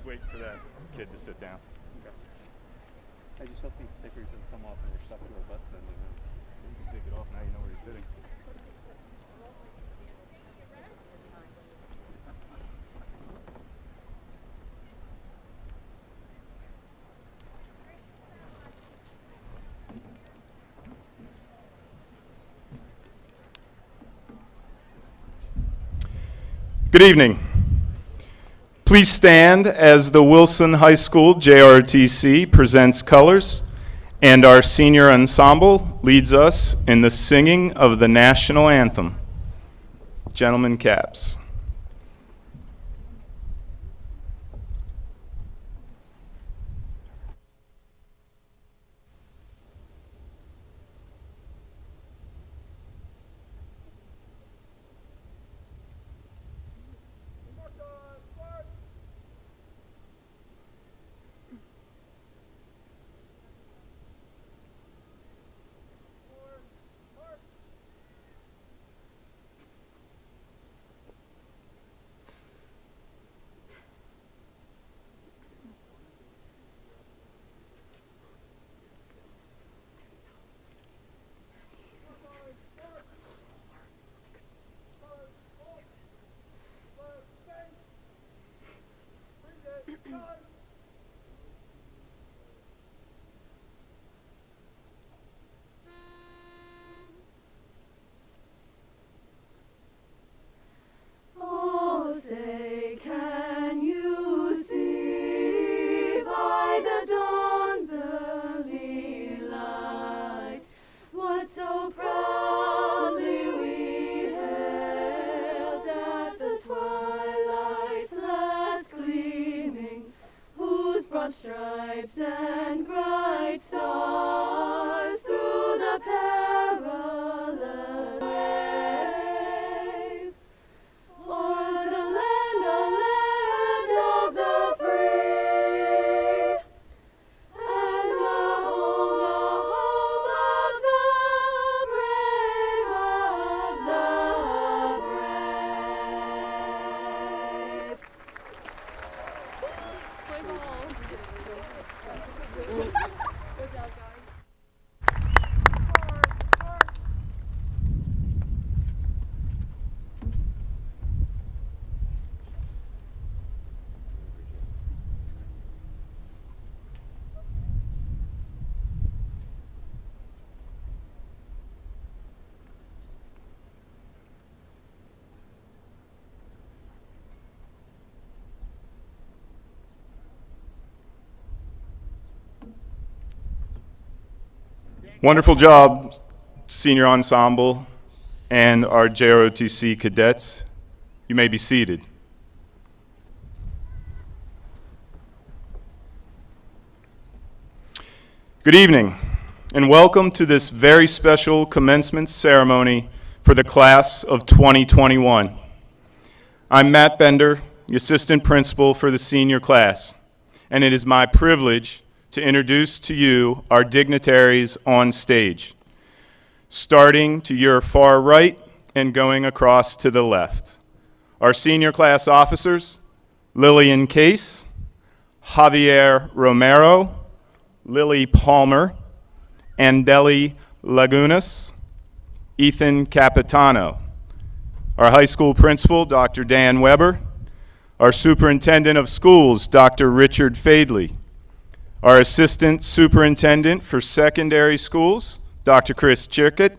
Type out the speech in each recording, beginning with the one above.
wait for that kid to sit down. Okay. I just hope these stickers don't come off and we're stuck to our butts then. You can take it off now, you know where you're sitting. Good evening. Please stand as the Wilson High School JROTC presents colors and our senior ensemble leads us in the singing of the National Anthem. Gentlemen, caps. Stripes and bright stars through the perilous way, o'er the land of the free, and the home of the brave, Good job, guys. Wonderful job, senior ensemble and our JROTC cadets. You may be seated. Good evening, and welcome to this very special commencement ceremony for the class of 2021. I'm Matt Bender, the assistant principal for the senior class, and it is my privilege to introduce to you our dignitaries on stage, starting to your far right and going across to the left. Our senior class officers, Lillian Case, Javier Romero, Lily Palmer, Andeli Lagunas, Ethan Capitano. Our high school principal, Dr. Dan Weber, our superintendent of schools, Dr. Richard Fadley, our Assistant Superintendent for Secondary Schools, Dr. Chris Chirkett,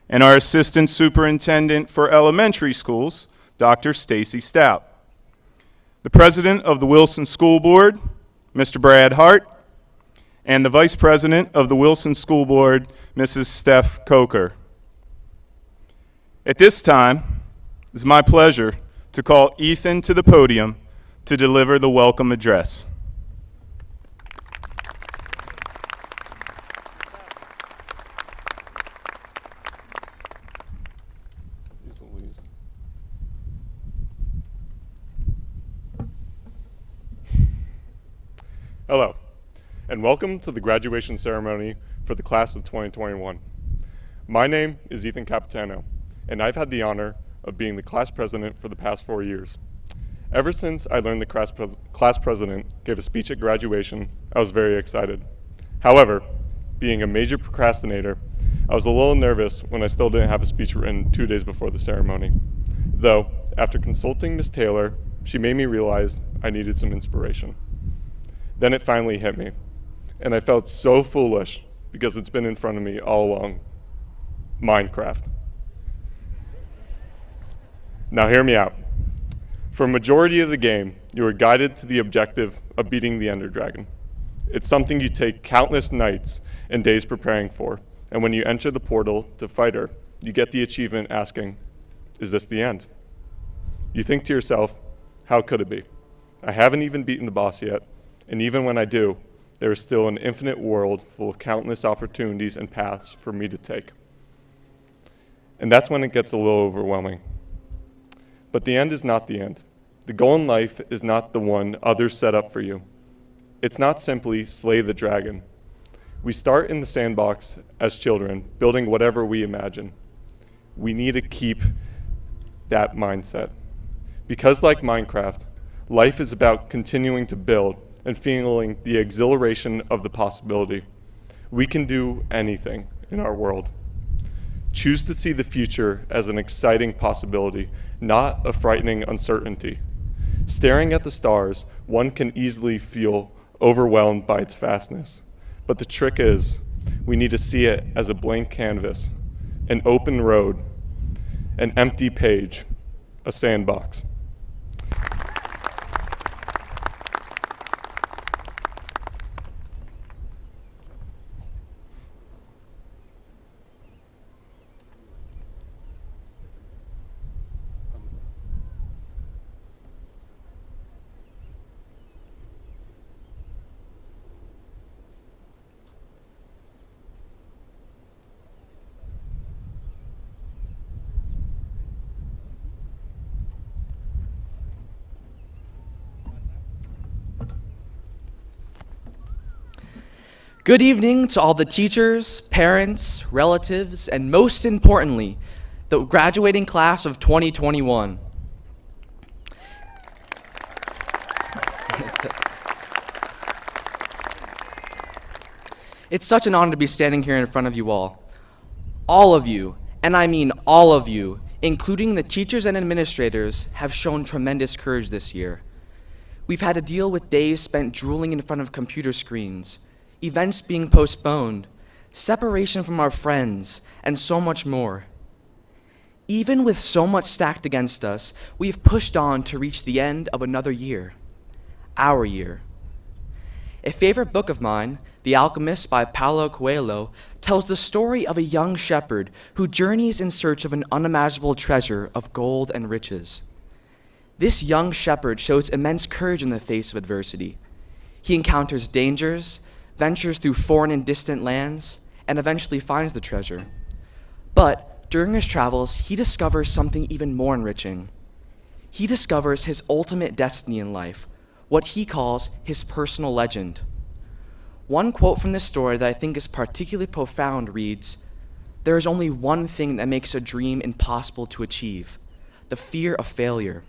and our Assistant Superintendent for Elementary Schools, Dr. Stacy Stout. The President of the Wilson School Board, Mr. Brad Hart, and the Vice President of the Wilson School Board, Mrs. Steph Coker. At this time, it is my pleasure to call Ethan to the podium to deliver the welcome address. Hello, and welcome to the graduation ceremony for the class of 2021. My name is Ethan Capitano, and I've had the honor of being the class president for the past 4 years. Ever since I learned the class president gave a speech at graduation, I was very excited. However, being a major procrastinator, I was a little nervous when I still didn't have a speech written 2 days before the ceremony. Though, after consulting Ms. Taylor, she made me realize I needed some inspiration. Then it finally hit me, and I felt so foolish because it's been in front of me all along. Minecraft. Now hear me out. For a majority of the game, you are guided to the objective of beating the Ender Dragon. It's something you take countless nights and days preparing for, and when you enter the portal to fight her, you get the achievement asking, is this the end? You think to yourself, how could it be? I haven't even beaten the boss yet, and even when I do, there is still an infinite world full of countless opportunities and paths for me to take. And that's when it gets a little overwhelming. But the end is not the end. The goal in life is not the one others set up for you. It's not simply slay the dragon. We start in the sandbox as children, building whatever we imagine. We need to keep that mindset. Because like Minecraft, life is about continuing to build and feeling the exhilaration of the possibility. We can do anything in our world. Choose to see the future as an exciting possibility, not a frightening uncertainty. Staring at the stars, one can easily feel overwhelmed by its vastness. But the trick is, we need to see it as a blank canvas, an open road, an empty page, a sandbox. Good evening to all the teachers, parents, relatives, and most importantly, the graduating class of 2021. It's such an honor to be standing here in front of you all. All of you, and I mean all of you, including the teachers and administrators, have shown tremendous courage this year. We've had to deal with days spent drooling in front of computer screens, events being postponed, separation from our friends, and so much more. Even with so much stacked against us, we have pushed on to reach the end of another year, our year. A favorite book of mine, The Alchemist by Paulo Coelho, tells the story of a young shepherd who journeys in search of an unimaginable treasure of gold and riches. This young shepherd shows immense courage in the face of adversity. He encounters dangers, ventures through foreign and distant lands, and eventually finds the treasure. But during his travels, he discovers something even more enriching. He discovers his ultimate destiny in life, what he calls his personal legend. One quote from this story that I think is particularly profound reads, "There is only one thing that makes a dream impossible to achieve, the fear of failure."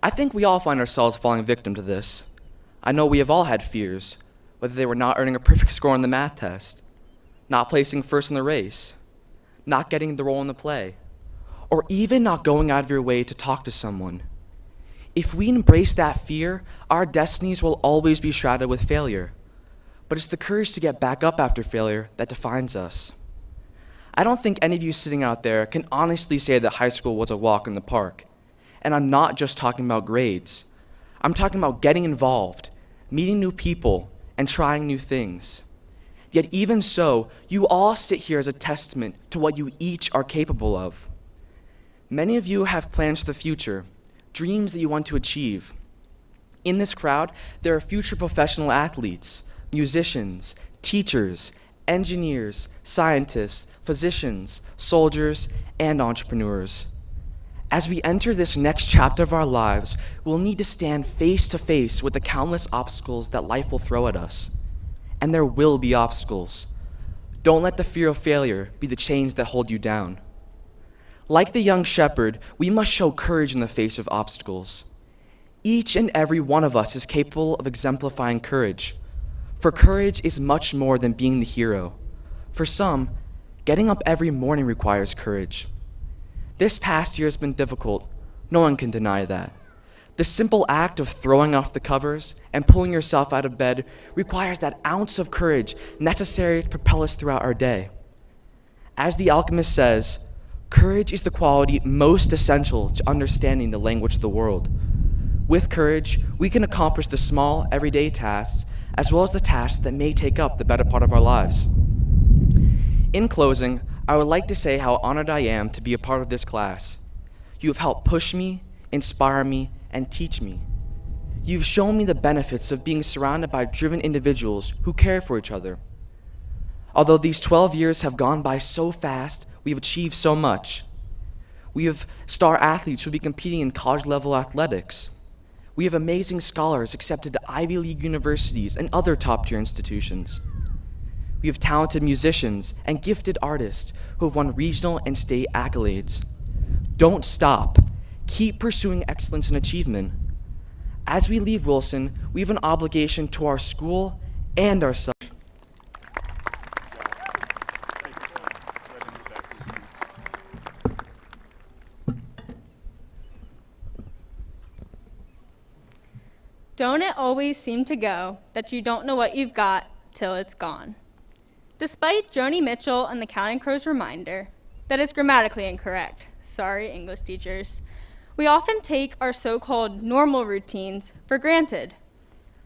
I think we all find ourselves falling victim to this. I know we have all had fears, whether they were not earning a perfect score on the math test, not placing first in the race, not getting the role in the play, or even not going out of your way to talk to someone. If we embrace that fear, our destinies will always be shrouded with failure. But it's the courage to get back up after failure that defines us. I don't think any of you sitting out there can honestly say that high school was a walk in the park. And I'm not just talking about grades. I'm talking about getting involved, meeting new people, and trying new things. Yet even so, you all sit here as a testament to what you each are capable of. Many of you have plans for the future, dreams that you want to achieve. In this crowd, there are future professional athletes, musicians, teachers, engineers, scientists, physicians, soldiers, and entrepreneurs. As we enter this next chapter of our lives, we'll need to stand face to face with the countless obstacles that life will throw at us. And there will be obstacles. Don't let the fear of failure be the chains that hold you down. Like the young shepherd, we must show courage in the face of obstacles. Each and every one of us is capable of exemplifying courage. For courage is much more than being the hero. For some, getting up every morning requires courage. This past year has been difficult. No one can deny that. The simple act of throwing off the covers and pulling yourself out of bed requires that ounce of courage necessary to propel us throughout our day. As the Alchemist says, courage is the quality most essential to understanding the language of the world. With courage, we can accomplish the small, everyday tasks, as well as the tasks that may take up the better part of our lives. In closing, I would like to say how honored I am to be a part of this class. You have helped push me, inspire me, and teach me. You've shown me the benefits of being surrounded by driven individuals who care for each other. Although these 12 years have gone by so fast, we've achieved so much. We have star athletes who will be competing in college-level athletics. We have amazing scholars accepted to Ivy League universities and other top-tier institutions. We have talented musicians and gifted artists who have won regional and state accolades. Don't stop. Keep pursuing excellence and achievement. As we leave Wilson, we have an obligation to our school and ourselves. Don't it always seem to go that you don't know what you've got till it's gone? Despite Joni Mitchell and the Counting Crows reminder that is grammatically incorrect, sorry, English teachers, we often take our so-called normal routines for granted.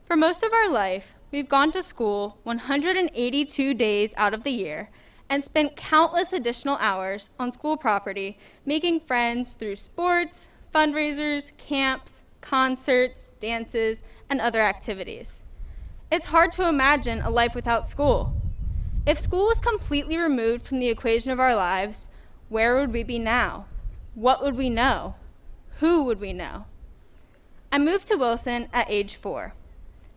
For most of our life, we've gone to school 182 days out of the year and spent countless additional hours on school property making friends through sports, fundraisers, camps, concerts, dances, and other activities. It's hard to imagine a life without school. If school was completely removed from the equation of our lives, where would we be now? What would we know? Who would we know? I moved to Wilson at age 4.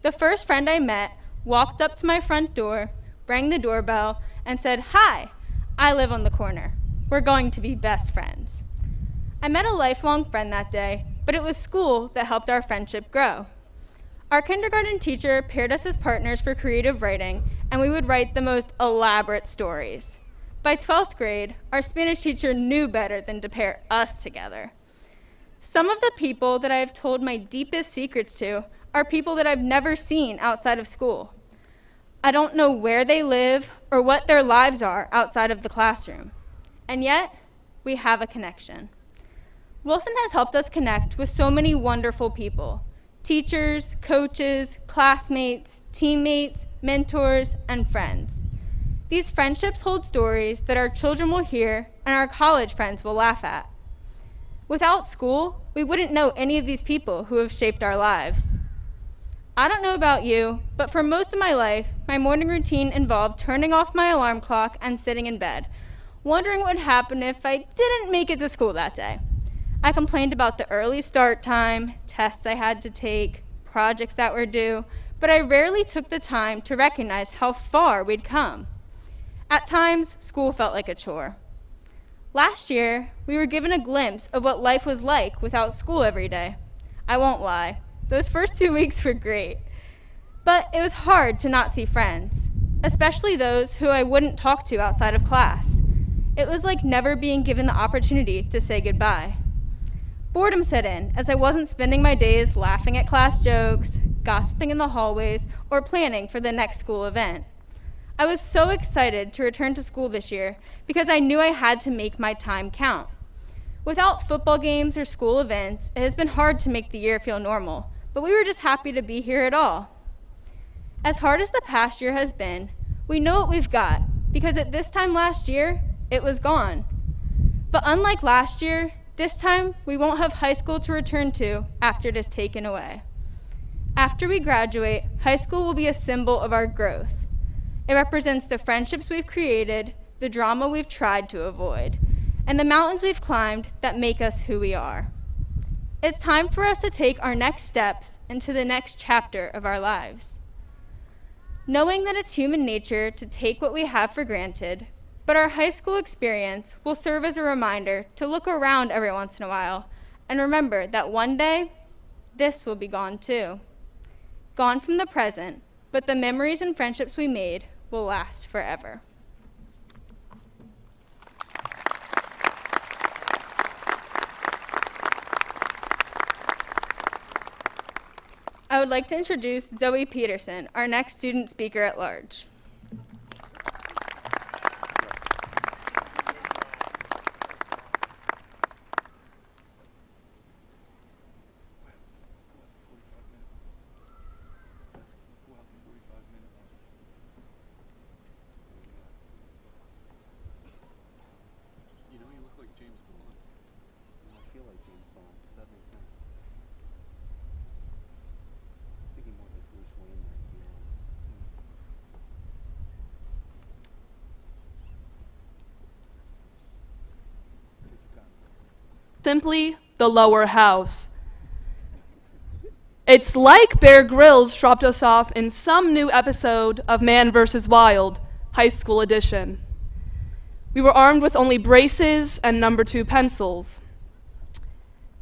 The first friend I met walked up to my front door, rang the doorbell, and said, "Hi, I live on the corner. We're going to be best friends." I met a lifelong friend that day, but it was school that helped our friendship grow. Our kindergarten teacher paired us as partners for creative writing, and we would write the most elaborate stories. By 12th grade, our Spanish teacher knew better than to pair us together. Some of the people that I have told my deepest secrets to are people that I've never seen outside of school. I don't know where they live or what their lives are outside of the classroom. And yet, we have a connection. Wilson has helped us connect with so many wonderful people: teachers, coaches, classmates, teammates, mentors, and friends. These friendships hold stories that our children will hear and our college friends will laugh at. Without school, we wouldn't know any of these people who have shaped our lives. I don't know about you, but for most of my life, my morning routine involved turning off my alarm clock and sitting in bed, wondering what would happen if I didn't make it to school that day. I complained about the early start time, tests I had to take, projects that were due, but I rarely took the time to recognize how far we'd come. At times, school felt like a chore. Last year, we were given a glimpse of what life was like without school every day. I won't lie, those first 2 weeks were great. But it was hard to not see friends, especially those who I wouldn't talk to outside of class. It was like never being given the opportunity to say goodbye. Boredom set in as I wasn't spending my days laughing at class jokes, gossiping in the hallways, or planning for the next school event. I was so excited to return to school this year because I knew I had to make my time count. Without football games or school events, it has been hard to make the year feel normal, but we were just happy to be here at all. As hard as the past year has been, we know what we've got because at this time last year, it was gone. But unlike last year, this time we won't have high school to return to after it is taken away. After we graduate, high school will be a symbol of our growth. It represents the friendships we've created, the drama we've tried to avoid, and the mountains we've climbed that make us who we are. It's time for us to take our next steps into the next chapter of our lives. Knowing that it's human nature to take what we have for granted, but our high school experience will serve as a reminder to look around every once in a while and remember that one day, this will be gone too. Gone from the present, but the memories and friendships we made will last forever. I would like to introduce Zoe Peterson, our next student speaker at large. You know, you look like James Bond. I feel like James Bond. Does that make sense? I was thinking more like Bruce Wayne there, to be honest. Simply the lower house. It's like Bear Grylls dropped us off in some new episode of Man vs. Wild, High School Edition. We were armed with only braces and number 2 pencils.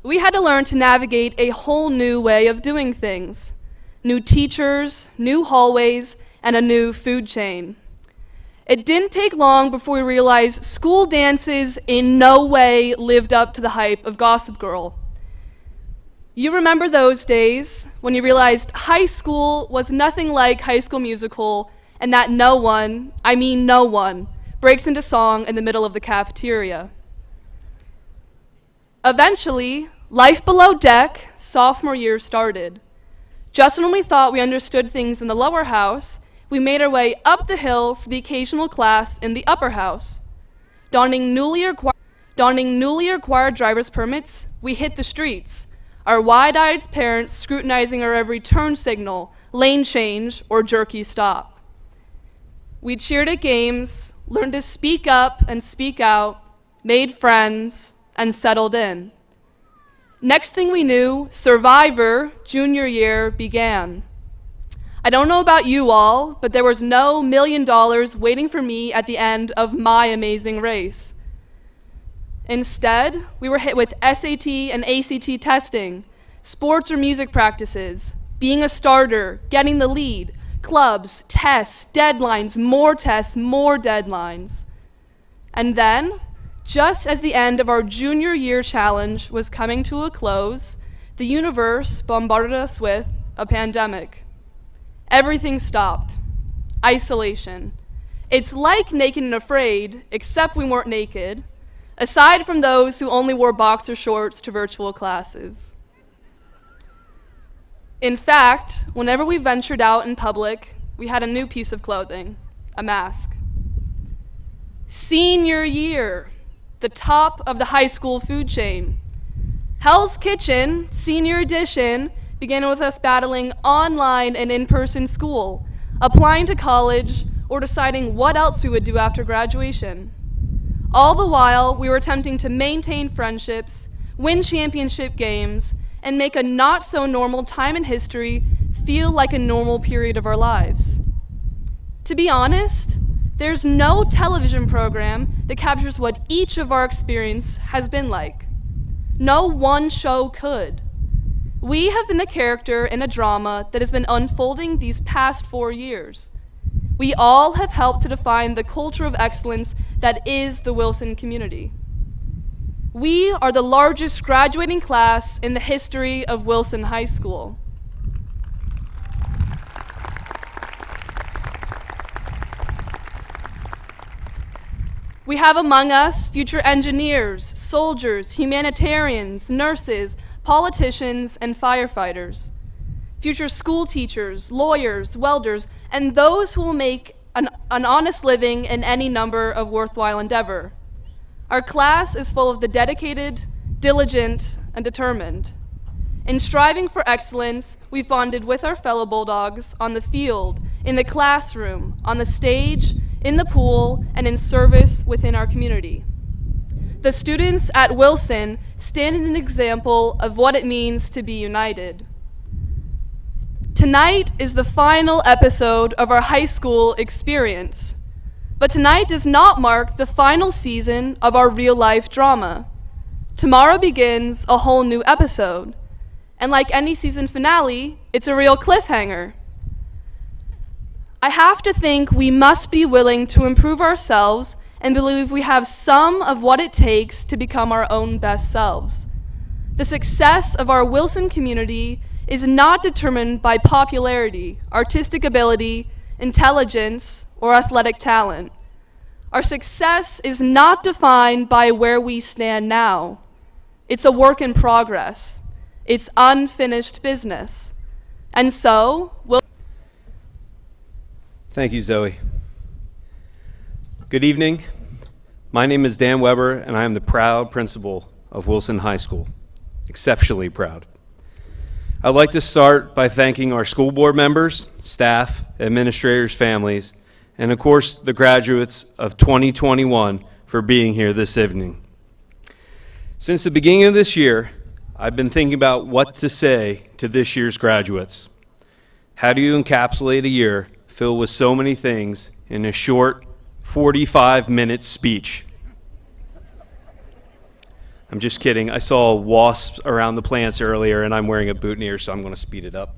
We had to learn to navigate a whole new way of doing things. New teachers, new hallways, and a new food chain. It didn't take long before we realized school dances in no way lived up to the hype of Gossip Girl. You remember those days when you realized high school was nothing like High School Musical and that no one, I mean no one, breaks into song in the middle of the cafeteria. Eventually, life below deck, sophomore year started. Just when we thought we understood things in the lower house, we made our way up the hill for the occasional class in the upper house. Donning newly acquired driver's permits, we hit the streets, our wide-eyed parents scrutinizing our every turn signal, lane change, or jerky stop. We cheered at games, learned to speak up and speak out, made friends, and settled in. Next thing we knew, Survivor junior year began. I don't know about you all, but there was no $1 million waiting for me at the end of my amazing race. Instead, we were hit with SAT and ACT testing, sports or music practices, being a starter, getting the lead, clubs, tests, deadlines, more tests, more deadlines. And then, just as the end of our junior year challenge was coming to a close, the universe bombarded us with a pandemic. Everything stopped. Isolation. It's like Naked and Afraid, except we weren't naked, aside from those who only wore boxer shorts to virtual classes. In fact, whenever we ventured out in public, we had a new piece of clothing, a mask. Senior year, the top of the high school food chain. Hell's Kitchen, senior edition, began with us battling online and in-person school, applying to college, or deciding what else we would do after graduation. All the while, we were attempting to maintain friendships, win championship games, and make a not-so-normal time in history feel like a normal period of our lives. To be honest, there's no television program that captures what each of our experience has been like. No one show could. We have been the character in a drama that has been unfolding these past 4 years. We all have helped to define the culture of excellence that is the Wilson community. We are the largest graduating class in the history of Wilson High School. We have among us future engineers, soldiers, humanitarians, nurses, politicians, and firefighters, future school teachers, lawyers, welders, and those who will make an honest living in any number of worthwhile endeavor. Our class is full of the dedicated, diligent, and determined. In striving for excellence, we've bonded with our fellow Bulldogs on the field, in the classroom, on the stage, in the pool, and in service within our community. The students at Wilson stand an example of what it means to be united. Tonight is the final episode of our high school experience, but tonight does not mark the final season of our real-life drama. Tomorrow begins a whole new episode, And like any season finale, it's a real cliffhanger. I have to think we must be willing to improve ourselves and believe we have some of what it takes to become our own best selves. The success of our Wilson community is not determined by popularity, artistic ability, intelligence, or athletic talent. Our success is not defined by where we stand now. It's a work in progress. It's unfinished business. And so, Thank you, Zoe. Good evening. My name is Dan Weber, and I am the proud principal of Wilson High School. Exceptionally proud. I'd like to start by thanking our school board members, staff, administrators, families, and of course, the graduates of 2021 for being here this evening. Since the beginning of this year, I've been thinking about what to say to this year's graduates. How do you encapsulate a year filled with so many things in a short 45-minute speech? I'm just kidding. I saw wasps around the plants earlier, and I'm wearing a boutonniere, so I'm going to speed it up.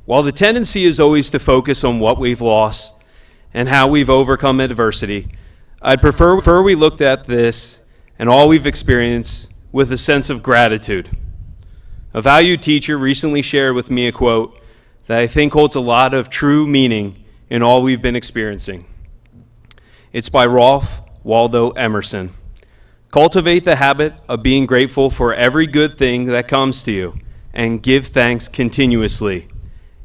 While the tendency is always to focus on what we've lost and how we've overcome adversity, I'd prefer we looked at this and all we've experienced with a sense of gratitude. A valued teacher recently shared with me a quote that I think holds a lot of true meaning in all we've been experiencing. It's by Ralph Waldo Emerson. Cultivate the habit of being grateful for every good thing that comes to you and give thanks continuously.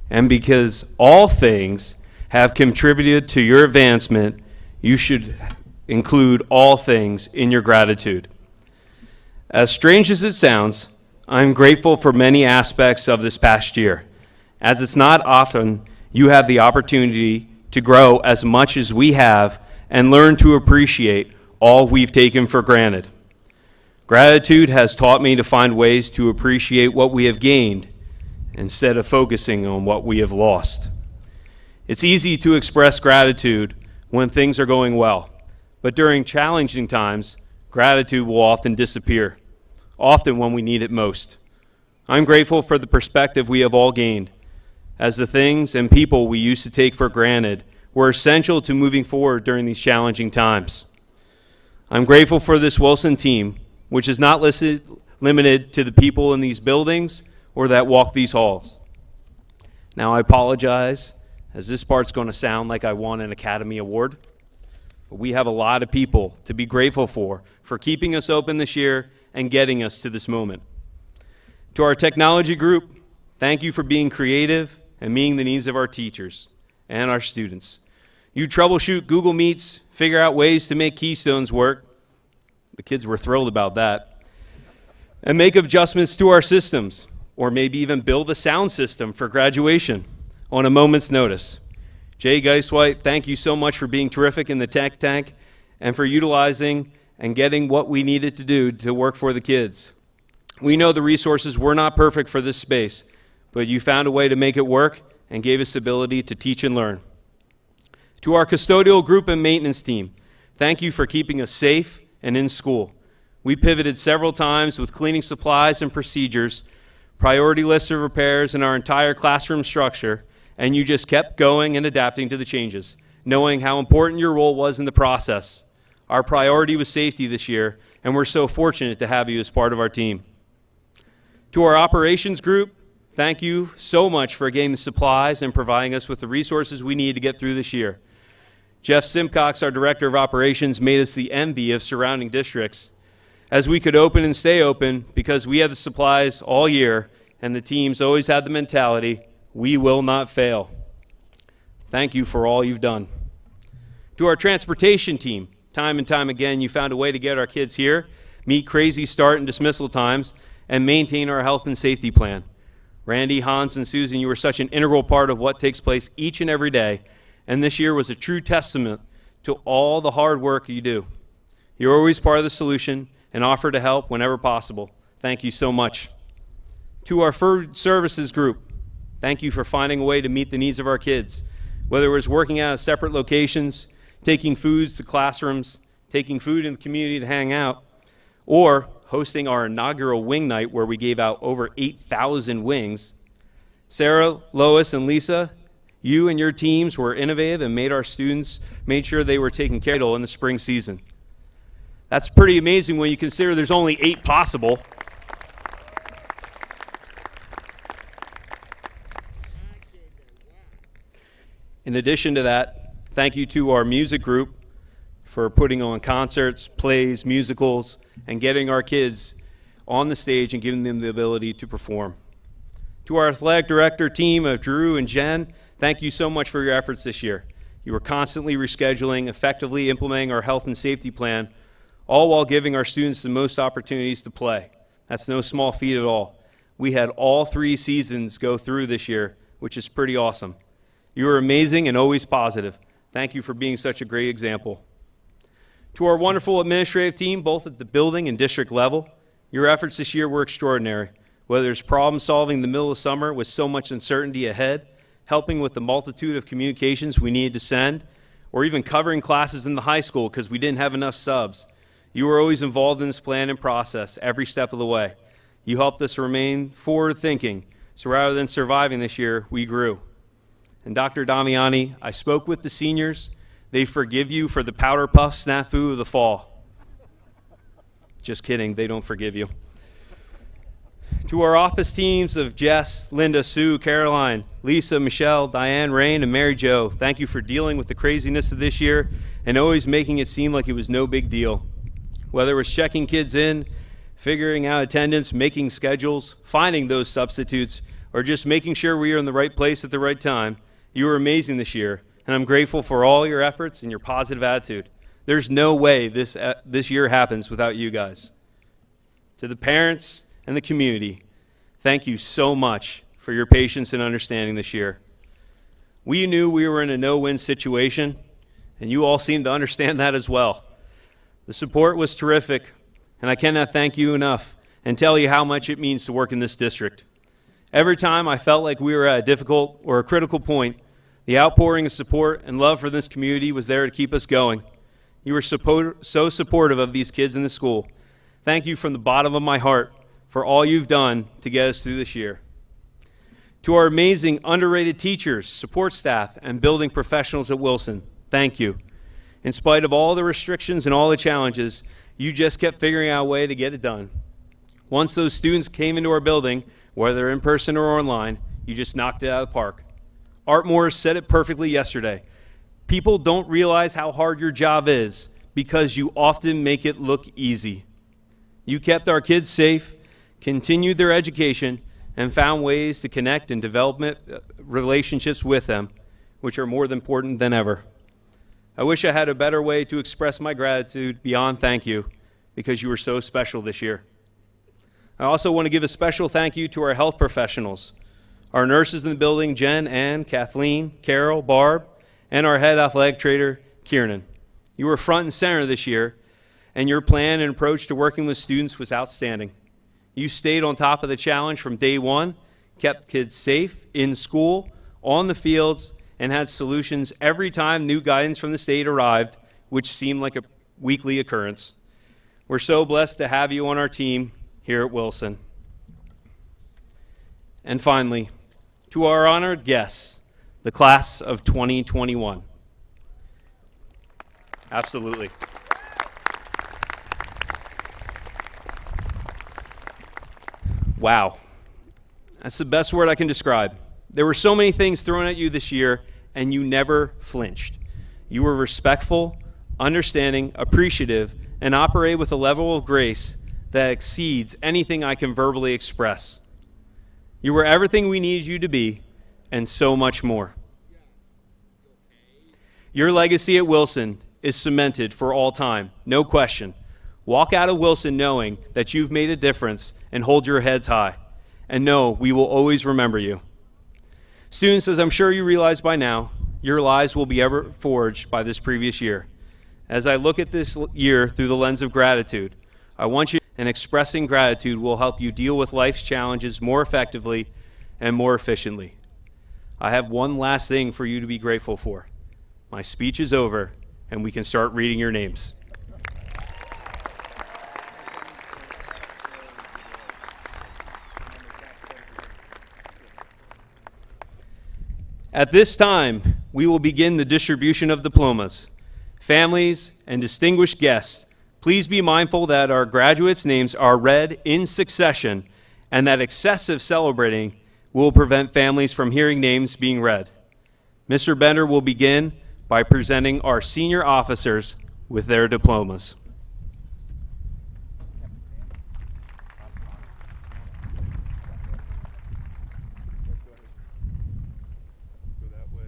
And because all things have contributed to your advancement, you should include all things in your gratitude. As strange as it sounds, I'm grateful for many aspects of this past year, as it's not often you have the opportunity to grow as much as we have and learn to appreciate all we've taken for granted. Gratitude has taught me to find ways to appreciate what we have gained instead of focusing on what we have lost. It's easy to express gratitude when things are going well, but during challenging times, gratitude will often disappear, often when we need it most. I'm grateful for the perspective we have all gained, as the things and people we used to take for granted were essential to moving forward during these challenging times. I'm grateful for this Wilson team, which is not limited to the people in these buildings or that walk these halls. Now I apologize, as this part's going to sound like I won an Academy Award, but we have a lot of people to be grateful for keeping us open this year and getting us to this moment. To our technology group, thank you for being creative and meeting the needs of our teachers and our students. You troubleshoot Google Meets, figure out ways to make keystones work. The kids were thrilled about that. And make adjustments to our systems, or maybe even build a sound system for graduation on a moment's notice. Jay Geiswhite, thank you so much for being terrific in the tech tank and for utilizing and getting what we needed to do to work for the kids. We know the resources were not perfect for this space, but you found a way to make it work and gave us the ability to teach and learn. To our custodial group and maintenance team, thank you for keeping us safe and in school. We pivoted several times with cleaning supplies and procedures, priority lists of repairs in our entire classroom structure, and you just kept going and adapting to the changes, knowing how important your role was in the process. Our priority was safety this year, and we're so fortunate to have you as part of our team. To our operations group, thank you so much for getting the supplies and providing us with the resources we need to get through this year. Jeff Simcox, our Director of Operations, made us the envy of surrounding districts, as we could open and stay open because we had the supplies all year, and the teams always had the mentality, we will not fail. Thank you for all you've done. To our transportation team, time and time again, you found a way to get our kids here, meet crazy start and dismissal times, and maintain our health and safety plan. Randy, Hans, and Susan, you were such an integral part of what takes place each and every day, and this year was a true testament to all the hard work you do. You're always part of the solution and offer to help whenever possible. Thank you so much. To our food services group, thank you for finding a way to meet the needs of our kids, whether it was working out of separate locations, taking foods to classrooms, taking food in the community to hang out, or hosting our inaugural wing night where we gave out over 8,000 wings. Sarah, Lois, and Lisa, you and your teams were innovative and made sure they were taken care of in the spring season. That's pretty amazing when you consider there's only 8 possible. In addition to that, thank you to our music group for putting on concerts, plays, musicals, and getting our kids on the stage and giving them the ability to perform. To our athletic director team of Drew and Jen, thank you so much for your efforts this year. You were constantly rescheduling, effectively implementing our health and safety plan, all while giving our students the most opportunities to play. That's no small feat at all. We had all 3 seasons go through this year, which is pretty awesome. You were amazing and always positive. Thank you for being such a great example. To our wonderful administrative team, both at the building and district level, your efforts this year were extraordinary. Whether it's problem solving in the middle of summer with so much uncertainty ahead, helping with the multitude of communications we needed to send, or even covering classes in the high school because we didn't have enough subs. You were always involved in this plan and process every step of the way. You helped us remain forward-thinking, so rather than surviving this year, we grew. And Dr. Damiani, I spoke with the seniors. They forgive you for the powder puff snafu of the fall. Just kidding, they don't forgive you. To our office teams of Jess, Linda, Sue, Caroline, Lisa, Michelle, Diane, Rain, and Mary Jo, thank you for dealing with the craziness of this year and always making it seem like it was no big deal. Whether it was checking kids in, figuring out attendance, making schedules, finding those substitutes, or just making sure we are in the right place at the right time, you were amazing this year, and I'm grateful for all your efforts and your positive attitude. There's no way this year happens without you guys. To the parents and the community, thank you so much for your patience and understanding this year. We knew we were in a no-win situation, and you all seemed to understand that as well. The support was terrific, and I cannot thank you enough and tell you how much it means to work in this district. Every time I felt like we were at a difficult or a critical point, the outpouring of support and love for this community was there to keep us going. You were so supportive of these kids in the school. Thank you from the bottom of my heart for all you've done to get us through this year. To our amazing, underrated teachers, support staff, and building professionals at Wilson, thank you. In spite of all the restrictions and all the challenges, you just kept figuring out a way to get it done. Once those students came into our building, whether in person or online, you just knocked it out of the park. Art Morris said it perfectly yesterday. People don't realize how hard your job is because you often make it look easy. You kept our kids safe, continued their education, and found ways to connect and develop relationships with them, which are more important than ever. I wish I had a better way to express my gratitude beyond thank you, because you were so special this year. I also want to give a special thank you to our health professionals, our nurses in the building, Jen, Ann, Kathleen, Carol, Barb, and our head athletic trainer, Kieran. You were front and center this year, and your plan and approach to working with students was outstanding. You stayed on top of the challenge from day one, kept kids safe, in school, on the fields, and had solutions every time new guidance from the state arrived, which seemed like a weekly occurrence. We're so blessed to have you on our team here at Wilson. And finally, to our honored guests, the class of 2021. Absolutely. Wow. That's the best word I can describe. There were so many things thrown at you this year, and you never flinched. You were respectful, understanding, appreciative, and operated with a level of grace that exceeds anything I can verbally express. You were everything we needed you to be, and so much more. Your legacy at Wilson is cemented for all time, no question. Walk out of Wilson knowing that you've made a difference and hold your heads high. And know we will always remember you. Students, as I'm sure you realize by now, your lives will be ever forged by this previous year. As I look at this year through the lens of gratitude, I want you, and expressing gratitude will help you deal with life's challenges more effectively and more efficiently. I have one last thing for you to be grateful for. My speech is over, and we can start reading your names. At this time, we will begin the distribution of diplomas. Families and distinguished guests, please be mindful that our graduates' names are read in succession and that excessive celebrating will prevent families from hearing names being read. Mr. Bender will begin by presenting our senior officers with their diplomas. Go that way.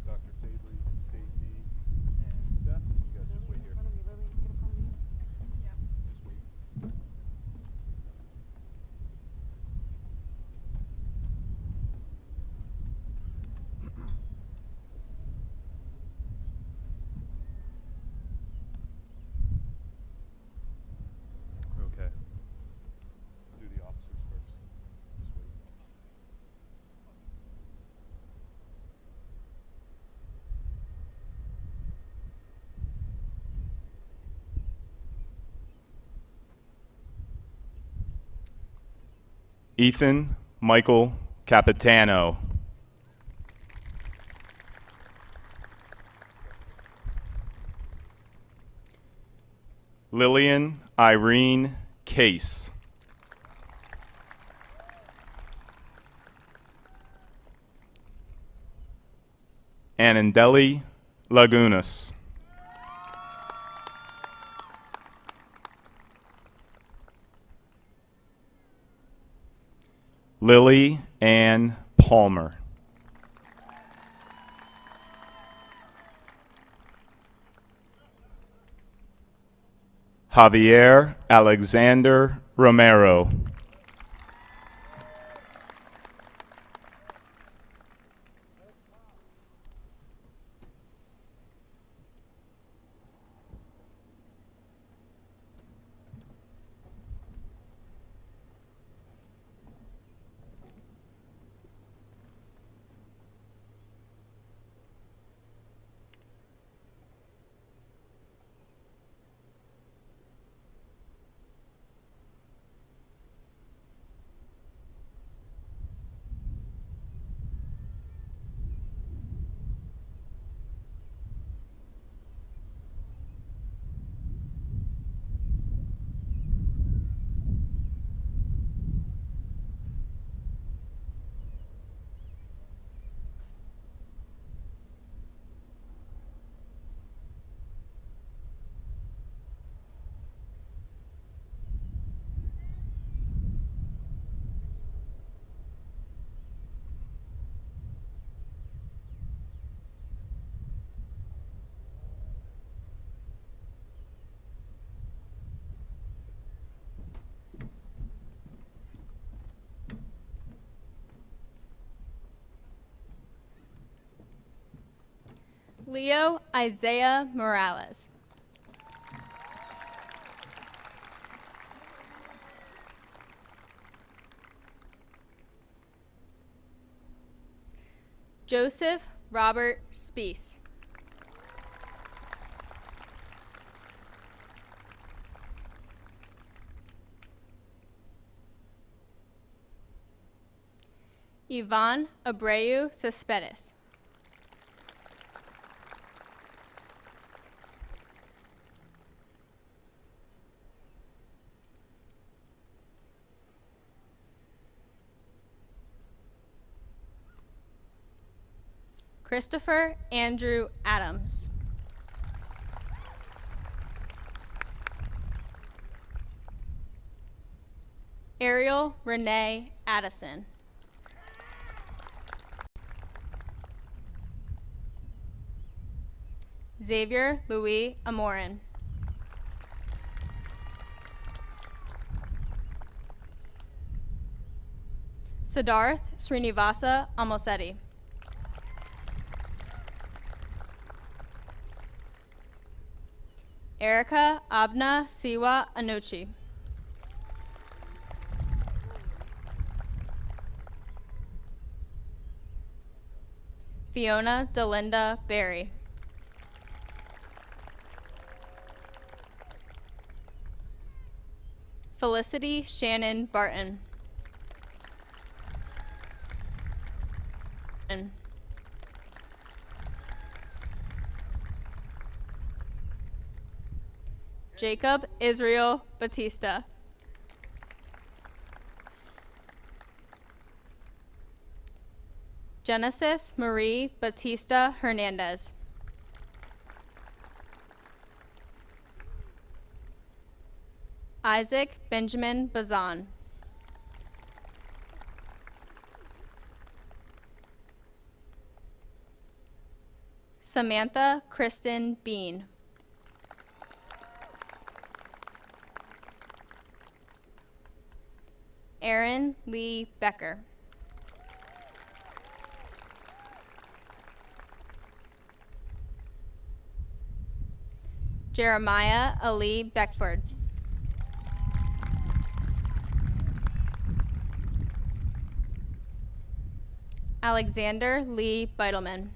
Dr. Fabry, Stacy, and Steph. You guys just wait here. Just wait. Okay. Do the officers first. Just wait. Ethan Michael Capitano. Lillian Irene Case. Anandeli Lagunas. Lily Ann Palmer. Javier Alexander Romero. Leo Isaiah Morales. Joseph Robert Spees. Yvonne Abreu Cespedes. Christopher Andrew Adams. Ariel Renee Addison. Xavier Louis Amorin. Siddharth Srinivasa Amosetti. Erica Abna Siwa Anochi. Fiona Delinda Berry. Felicity Shannon Barton. Jacob Israel Batista. Genesis Marie Batista Hernandez. Isaac Benjamin Bazan. Samantha Kristen Bean. Aaron Lee Becker. Jeremiah Ali Beckford. Alexander Lee Beitelman.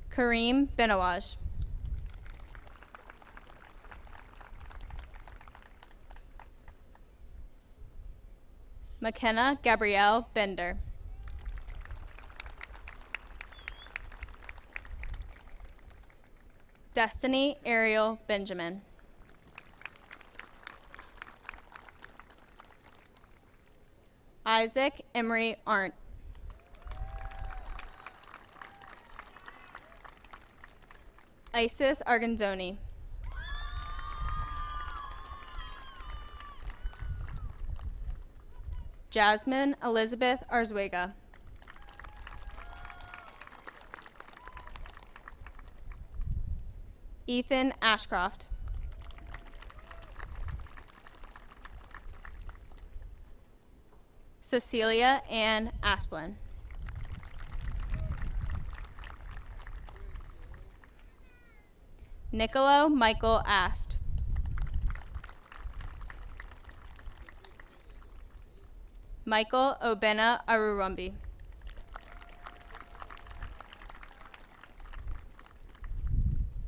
Kareem Benawaj. McKenna Gabrielle Bender. Destiny Ariel Benjamin. Isaac Emery Arndt. Isis Arganzoni. Jasmine Elizabeth Arzuega. Ethan Ashcroft. Cecilia Ann Asplin. Nicolo Michael Ast. Michael Obena Arurumbi.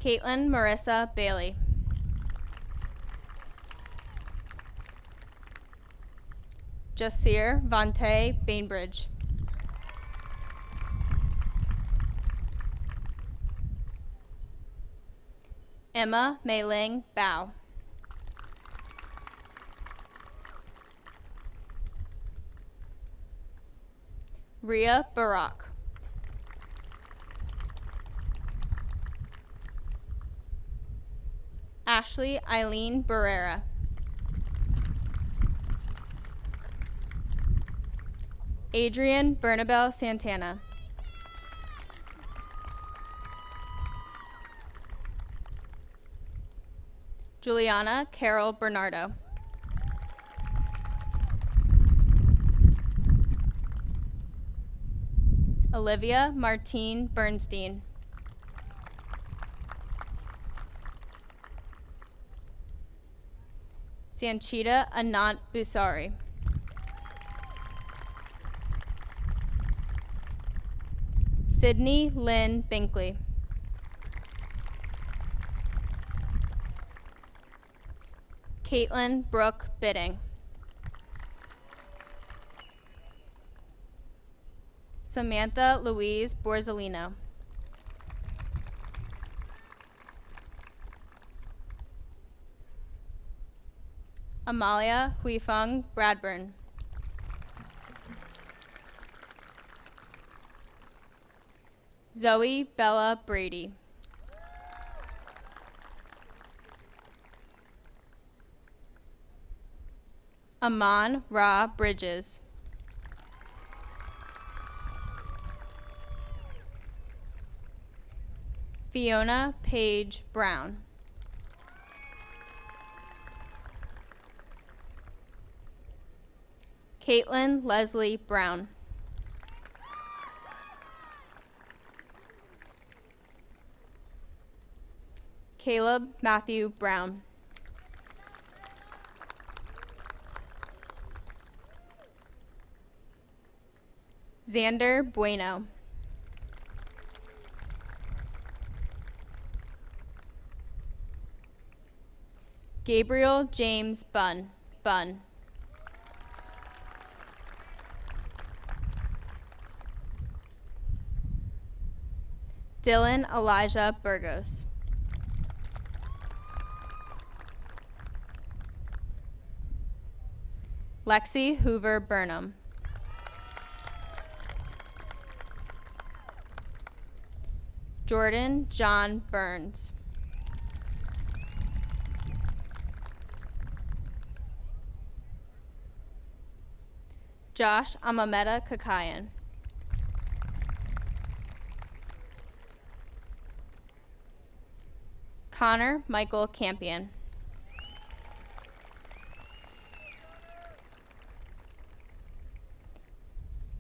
Caitlin Marissa Bailey. Jasir Vontae Bainbridge. Emma Mei-Ling Bao. Ria Barak. Ashley Eileen Barrera. Adrian Bernabel Santana. Juliana Carol Bernardo. Olivia Martine Bernstein. Sanchita Anant Busari. Sydney Lynn Binkley. Caitlin Brooke Bidding. Samantha Louise Borzolino. Amalia Huifeng Bradburn. Zoe Bella Brady. Aman Ra Bridges. Fiona Page Brown. Caitlin Leslie Brown. Caleb Matthew Brown. Xander Bueno. Gabriel James Bunn. Dylan Elijah Burgos. Lexi Hoover Burnham. Jordan John Burns. Josh Amameta Kakayan. Connor Michael Campion.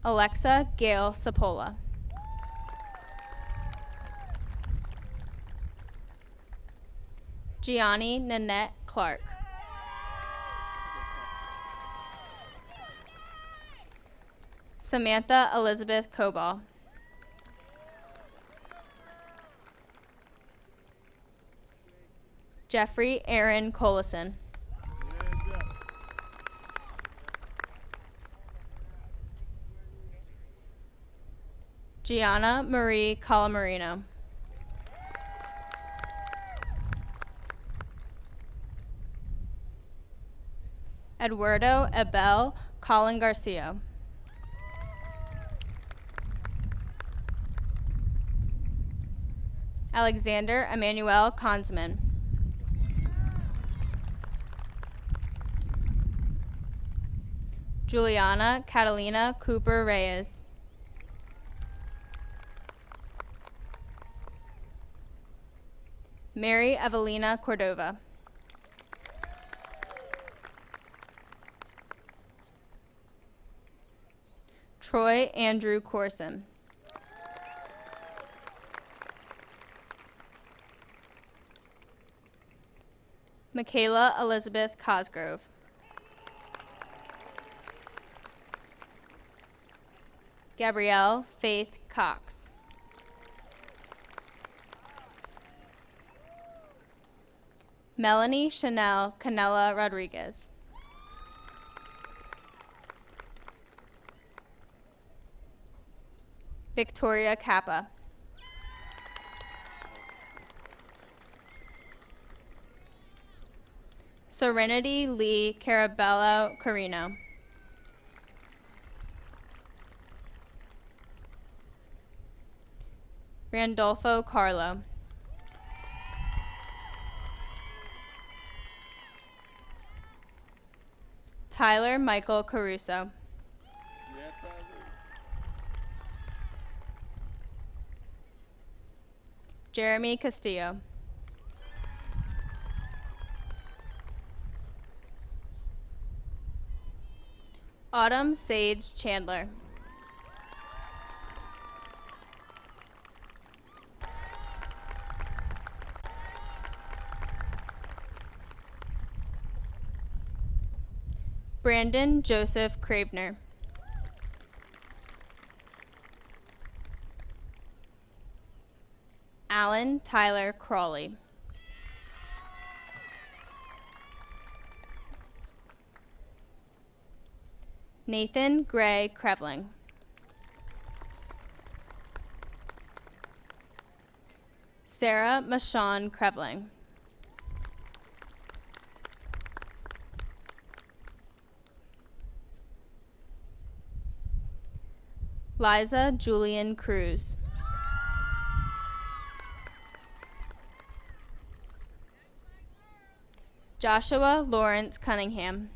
Alexa Gail Sapola. Gianni Nanette Clark. Samantha Elizabeth Cobal. Jeffrey Aaron Collison. Gianna Marie Calamarino. Eduardo Abel Colin Garcia. Alexander Emmanuel Consman. Juliana Catalina Cooper Reyes. Mary Evelina Cordova. Troy Andrew Corson. Michaela Elizabeth Cosgrove. Gabrielle Faith Cox. Melanie Chanel Canella Rodriguez. Victoria Kappa. Serenity Lee Carabello Carino. Randolfo Carlo. Tyler Michael Caruso. Jeremy Castillo. Autumn Sage Chandler. Brandon Joseph Cravener. Alan Tyler Crawley. Nathan Gray Krevling. Sarah Mashawn Krevling. Liza Julian Cruz. Joshua Lawrence Cunningham.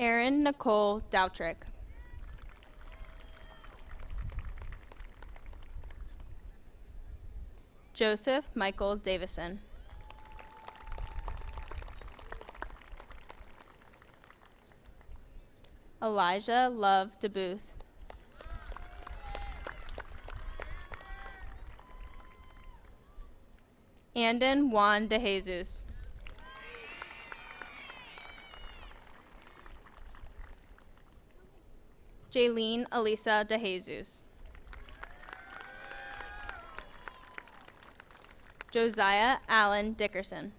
Erin Nicole Doutrick. Joseph Michael Davison. Elijah Love DeBooth. Andon Juan De Jesus. Jaylene Elisa De Jesus. Josiah Allen Dickerson.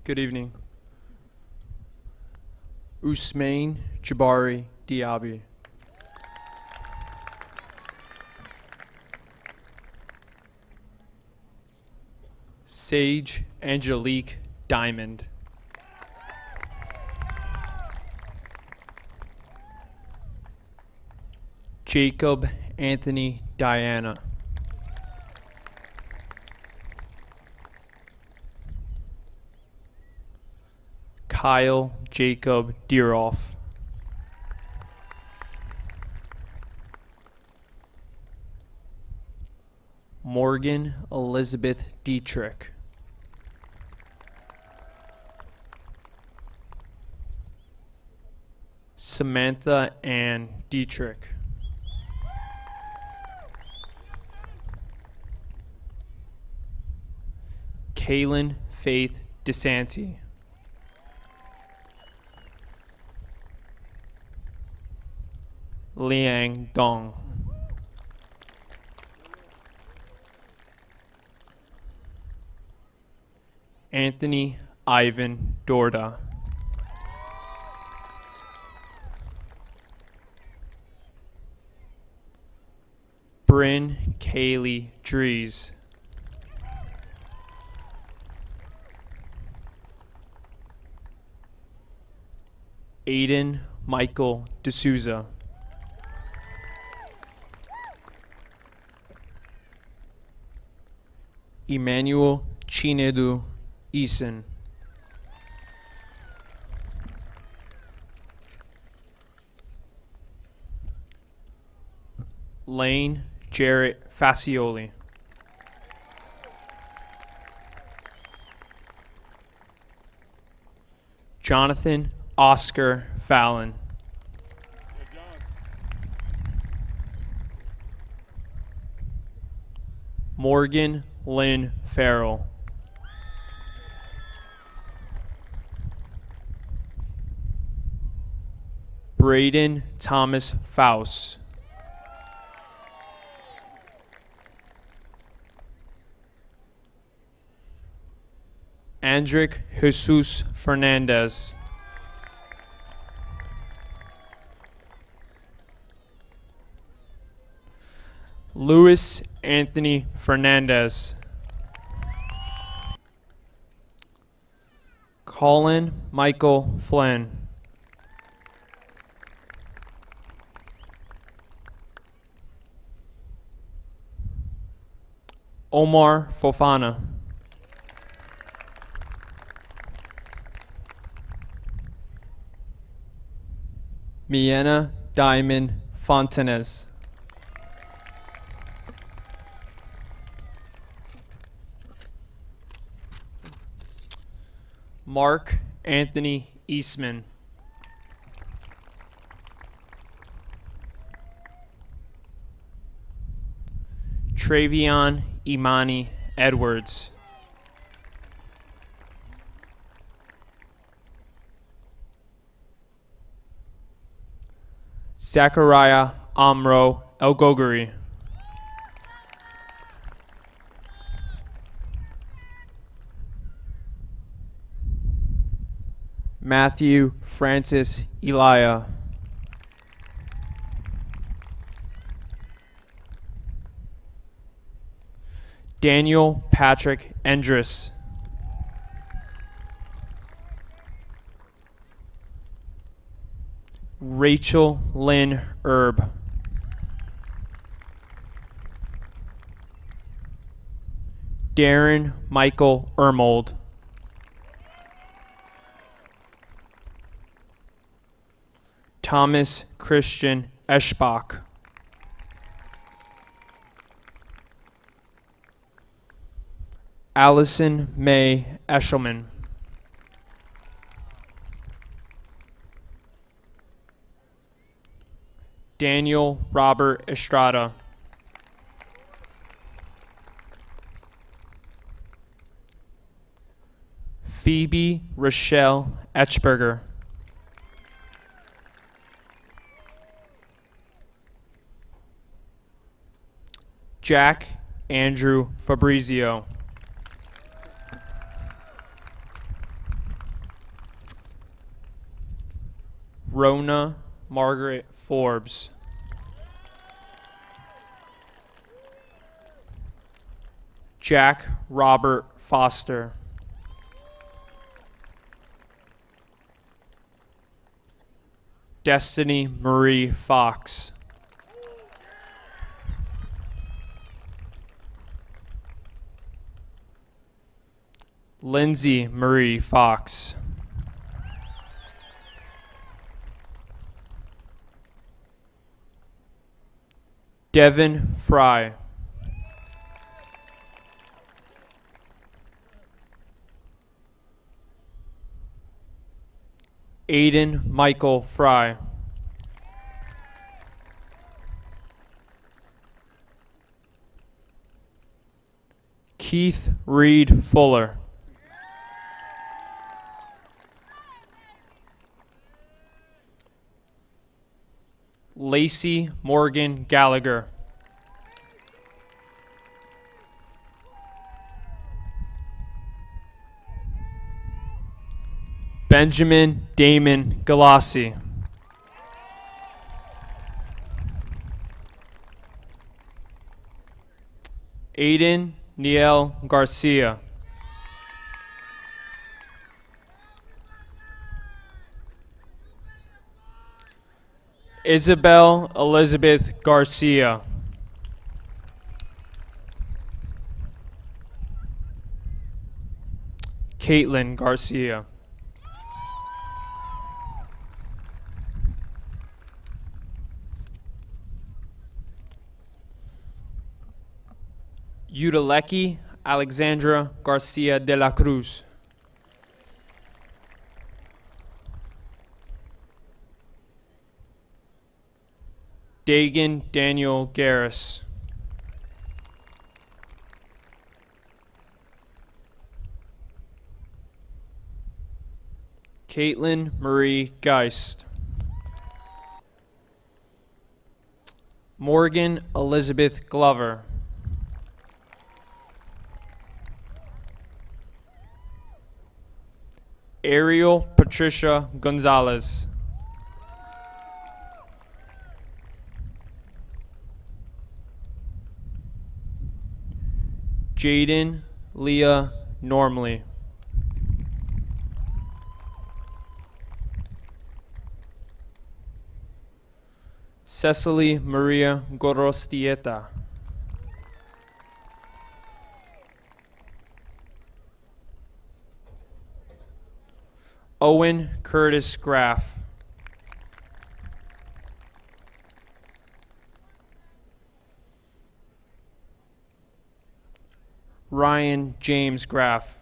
Good evening. Usmain Jabari Diaby. Sage Angelique Diamond. Jacob Anthony Diana. Kyle Jacob Deeroff. Morgan Elizabeth Dietrich. Samantha Ann Dietrich. Kaylin Faith DeSanti. Liang Dong. Anthony Ivan Dorda. Bryn Kaylee Dries. Aiden Michael D'Souza. Emmanuel Chinedu Eason. Lane Jarrett Facioli. Jonathan Oscar Fallon. Morgan Lynn Farrell. Braden Thomas Faust. Andrick Jesus Fernandez. Luis Anthony Fernandez. Colin Michael Flynn. Omar Fofana. Miena Diamond Fontanez. Mark Anthony Eastman. Travion Imani Edwards. Zachariah Amro Elgogari. Matthew Francis Elia. Daniel Patrick Endris. Rachel Lynn Erb. Darren Michael Ermold. Thomas Christian Eschbach. Allison May Eshelman. Daniel Robert Estrada. Phoebe Rochelle Etchberger. Jack Andrew Fabrizio. Rona Margaret Forbes. Jack Robert Foster. Destiny Marie Fox. Lindsay Marie Fox. Devin Fry. Aiden Michael Fry. Keith Reed Fuller. Lacey Morgan Gallagher. Benjamin Damon Galassi. Aiden Niel Garcia. Isabel Elizabeth Garcia. Caitlin Garcia. Udalecki Alexandra Garcia de la Cruz. Dagan Daniel Garris. Caitlin Marie Geist. Morgan Elizabeth Glover. Ariel Patricia Gonzalez. Jaden Leah Normley. Cecily Maria Gorostieta. Owen Curtis Graff. Ryan James Graff.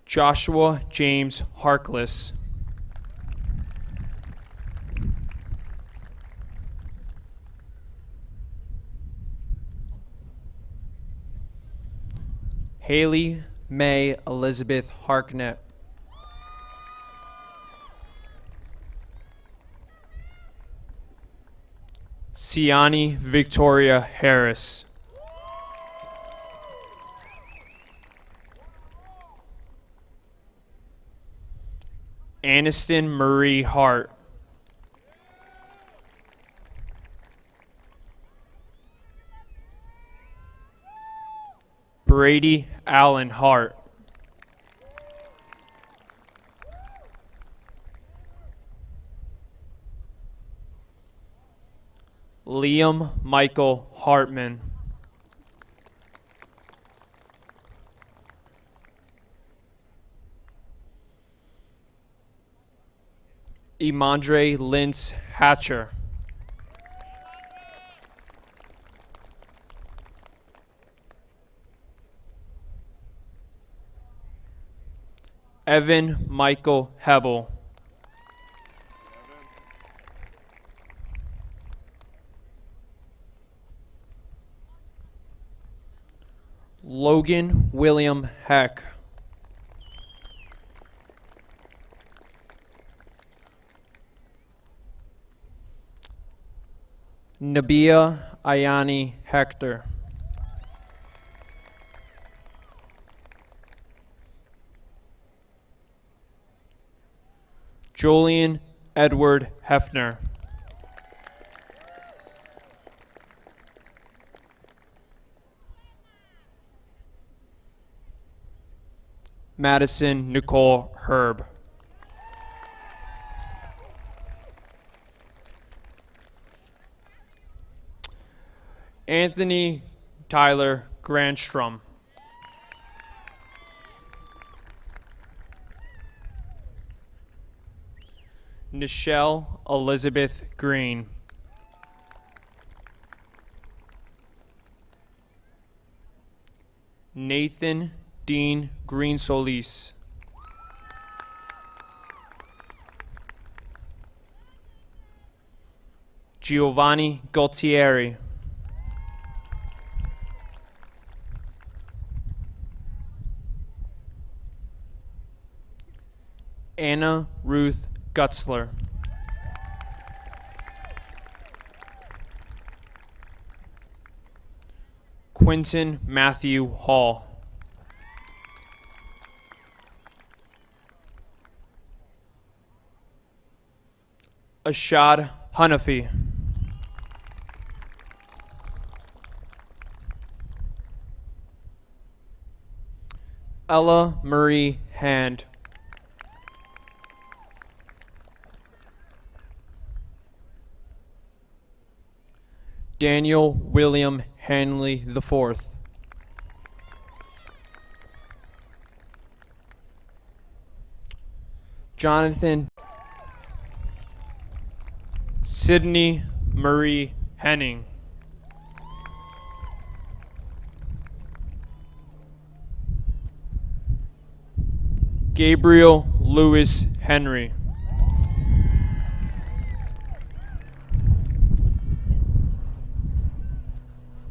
Joshua James Harkless. Haley May Elizabeth Harknett. Siani Victoria Harris. Aniston Marie Hart. Brady Allen Hart. Liam Michael Hartman. Imandre Lince Hatcher. Evan Michael Hebel. Logan William Heck. Nabia Ayani Hector. Julian Edward Hefner. Madison Nicole Herb. Anthony Tyler Grandstrom. Nichelle Elizabeth Green. Nathan Dean Green Solis. Giovanni Galtieri. Anna Ruth Gutzler. Quinton Matthew Hall. Ashad Hanafi. Ella Marie Hand. Daniel William Hanley IV. Jonathan Sydney Marie Henning. Gabriel Lewis Henry.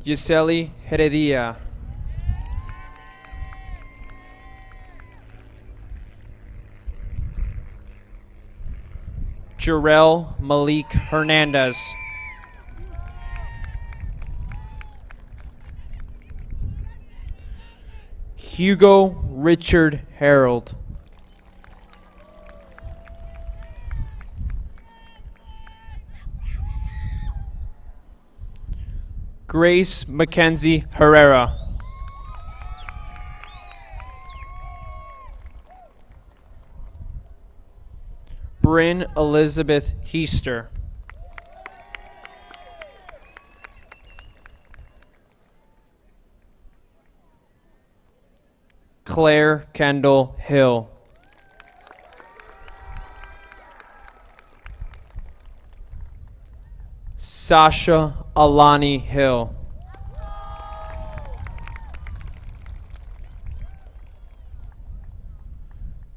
Giseli Heredia. Jarrell Malik Hernandez. Hugo Richard Harold. Grace Mackenzie Herrera. Bryn Elizabeth Heister. Claire Kendall Hill. Sasha Alani Hill.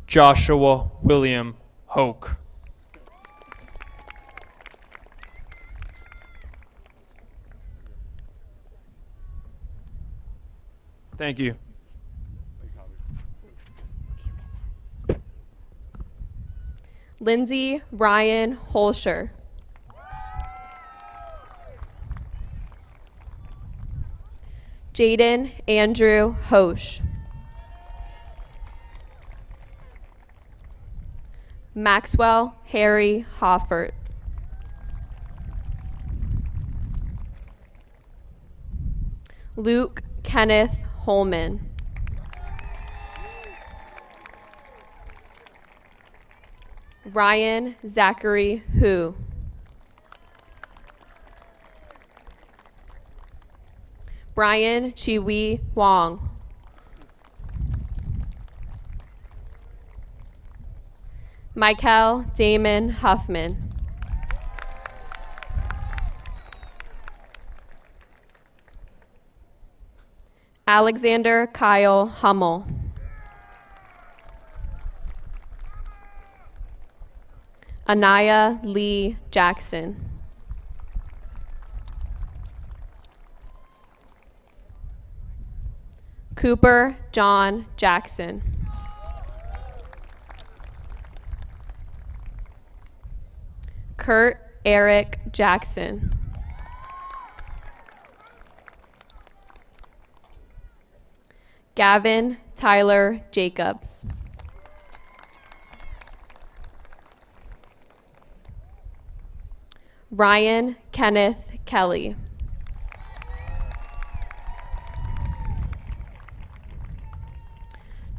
Joshua William Hoke. Thank you. Lindsay Ryan Holscher. Jaden Andrew Hosch. Maxwell Harry Hoffert. Luke Kenneth Holman. Ryan Zachary Hu. Brian Chiwi Wong. Michael Damon Huffman. Alexander Kyle Hummel. Anaya Lee Jackson. Cooper John Jackson. Kurt Eric Jackson. Gavin Tyler Jacobs. Ryan Kenneth Kelly.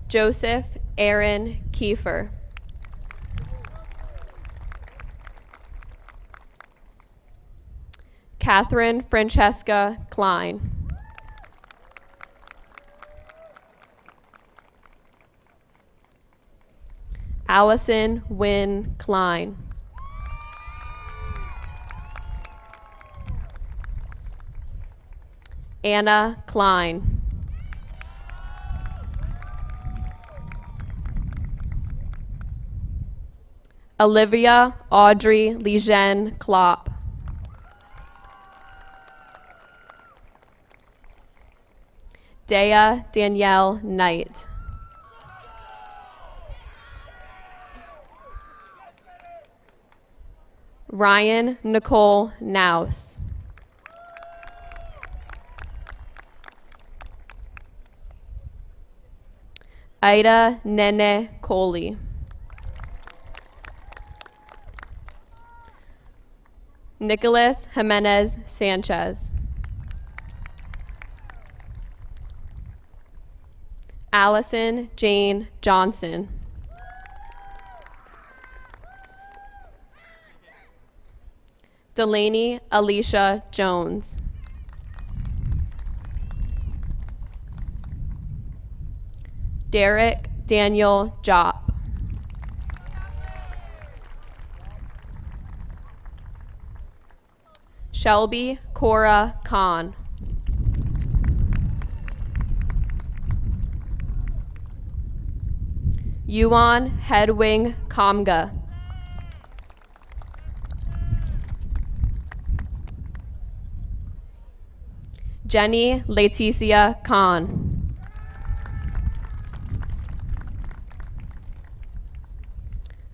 Joseph Aaron Kiefer. Catherine Francesca Klein. Allison Wynn Klein. Anna Klein. Olivia Audrey Lejeune Klopp. Dea Danielle Knight. Ryan Nicole Naus. Ida Nene Coley. Nicholas Jimenez Sanchez. Allison Jane Johnson. Delaney Alicia Jones. Derek Daniel Jopp. Shelby Cora Khan. Yuan Hedwing Kamga. Jenny Leticia Khan.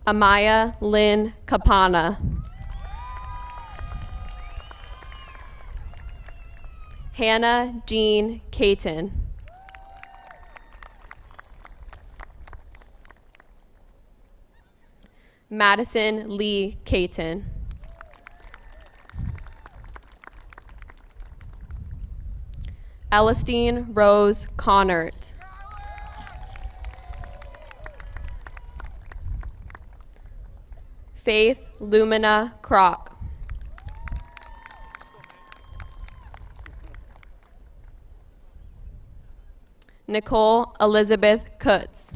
Amaya Lynn Kapana. Hannah Jean Caton. Madison Lee Caton. Elistine Rose Connert. Faith Lumina Crock. Nicole Elizabeth Kutz.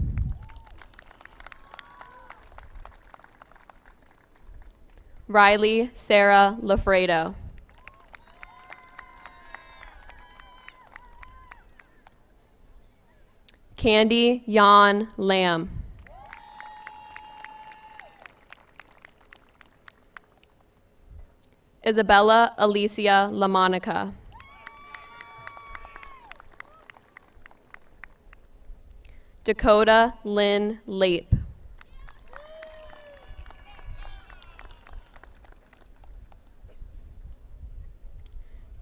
Riley Sarah Lafredo. Candy Jan Lamb. Isabella Alicia LaMonica. Dakota Lynn Lape.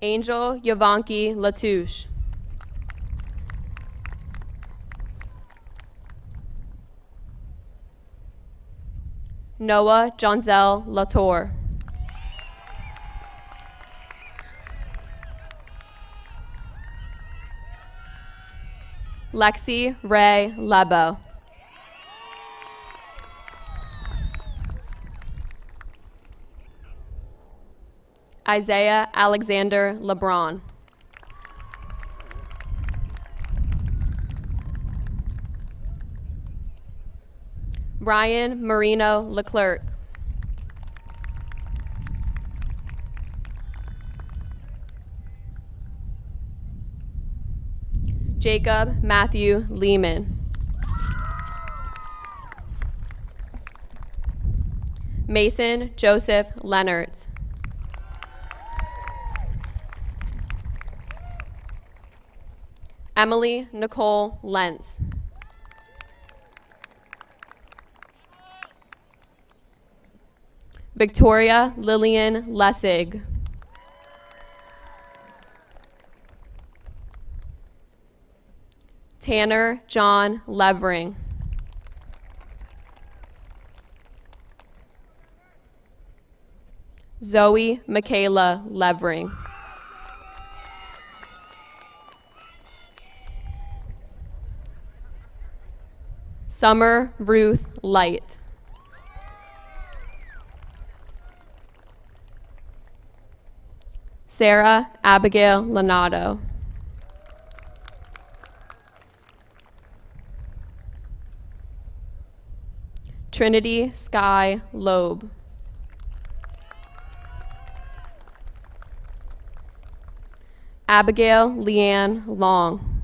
Angel Yavanki Latouche. Noah Jonzel Latour. Lexi Ray Lebo. Isaiah Alexander LeBron. Ryan Marino Leclerc. Jacob Matthew Lehman. Mason Joseph Leonards. Emily Nicole Lentz. Victoria Lillian Lessig. Tanner John Levering. Zoe Michaela Levering. Summer Ruth Light. Sarah Abigail Lonato. Trinity Sky Loeb. Abigail Leanne Long.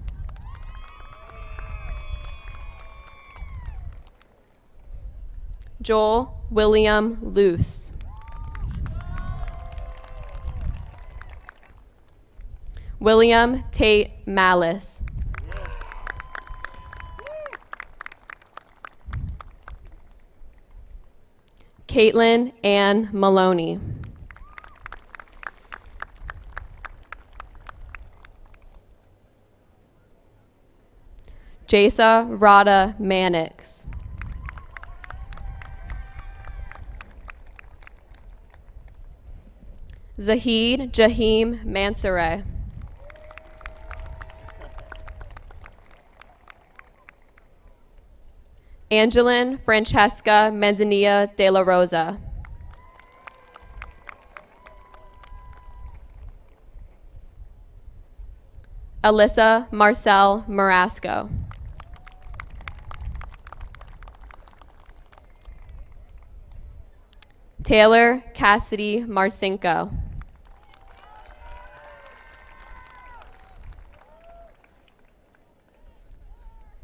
Joel William Luce. William Tate Malice. Caitlin Ann Maloney. Jasa Rada Mannix. Zahid Jahim Mansoureh. Angeline Francesca Manzanilla de la Rosa. Alyssa Marcel Marasco. Taylor Cassidy Marcinko.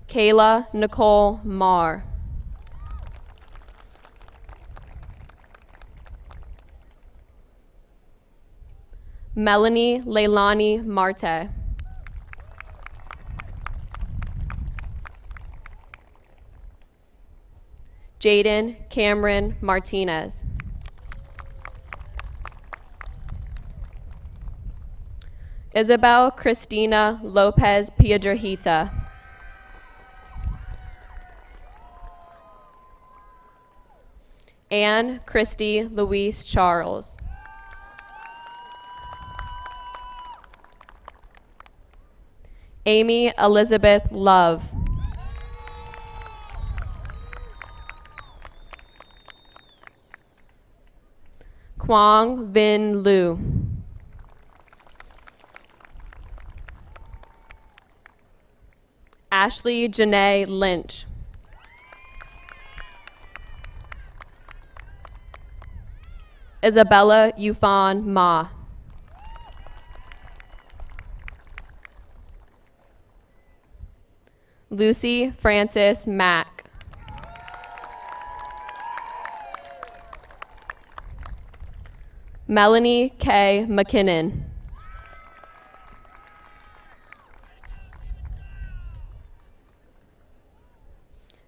Kayla Nicole Marr. Melanie Leilani Marte. Jaden Cameron Martinez. Isabel Cristina Lopez Piedrahita. Anne Christy Louise Charles. Amy Elizabeth Love. Quang Vin Liu. Ashley Janae Lynch. Isabella Yufan Ma. Lucy Frances Mack. Melanie K. McKinnon.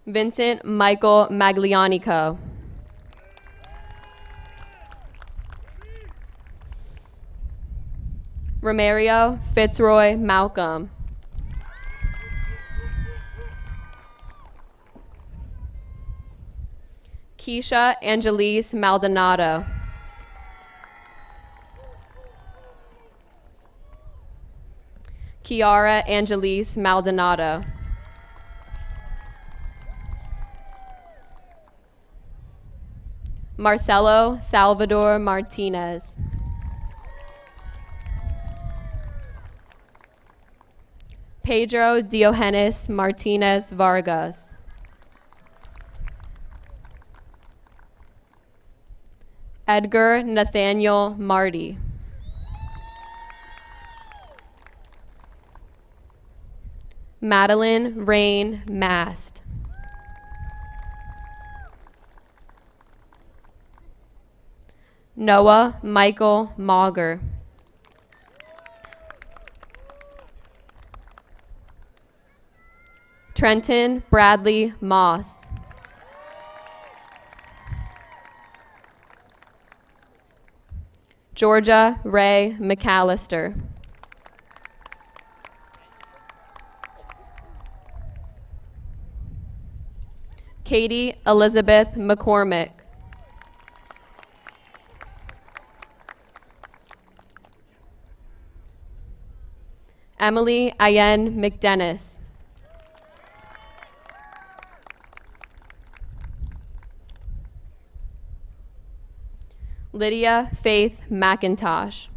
Vincent Michael Maglianico. Romario Fitzroy Malcolm. Keisha Angelise Maldonado. Kiara Angelise Maldonado. Marcelo Salvador Martinez. Pedro Diogenes Martinez Vargas. Edgar Nathaniel Marty. Madeline Rain Mast. Noah Michael Mauger. Trenton Bradley Moss. Georgia Ray McAllister. Katie Elizabeth McCormick. Emily Ayen McDennis. Lydia Faith McIntosh.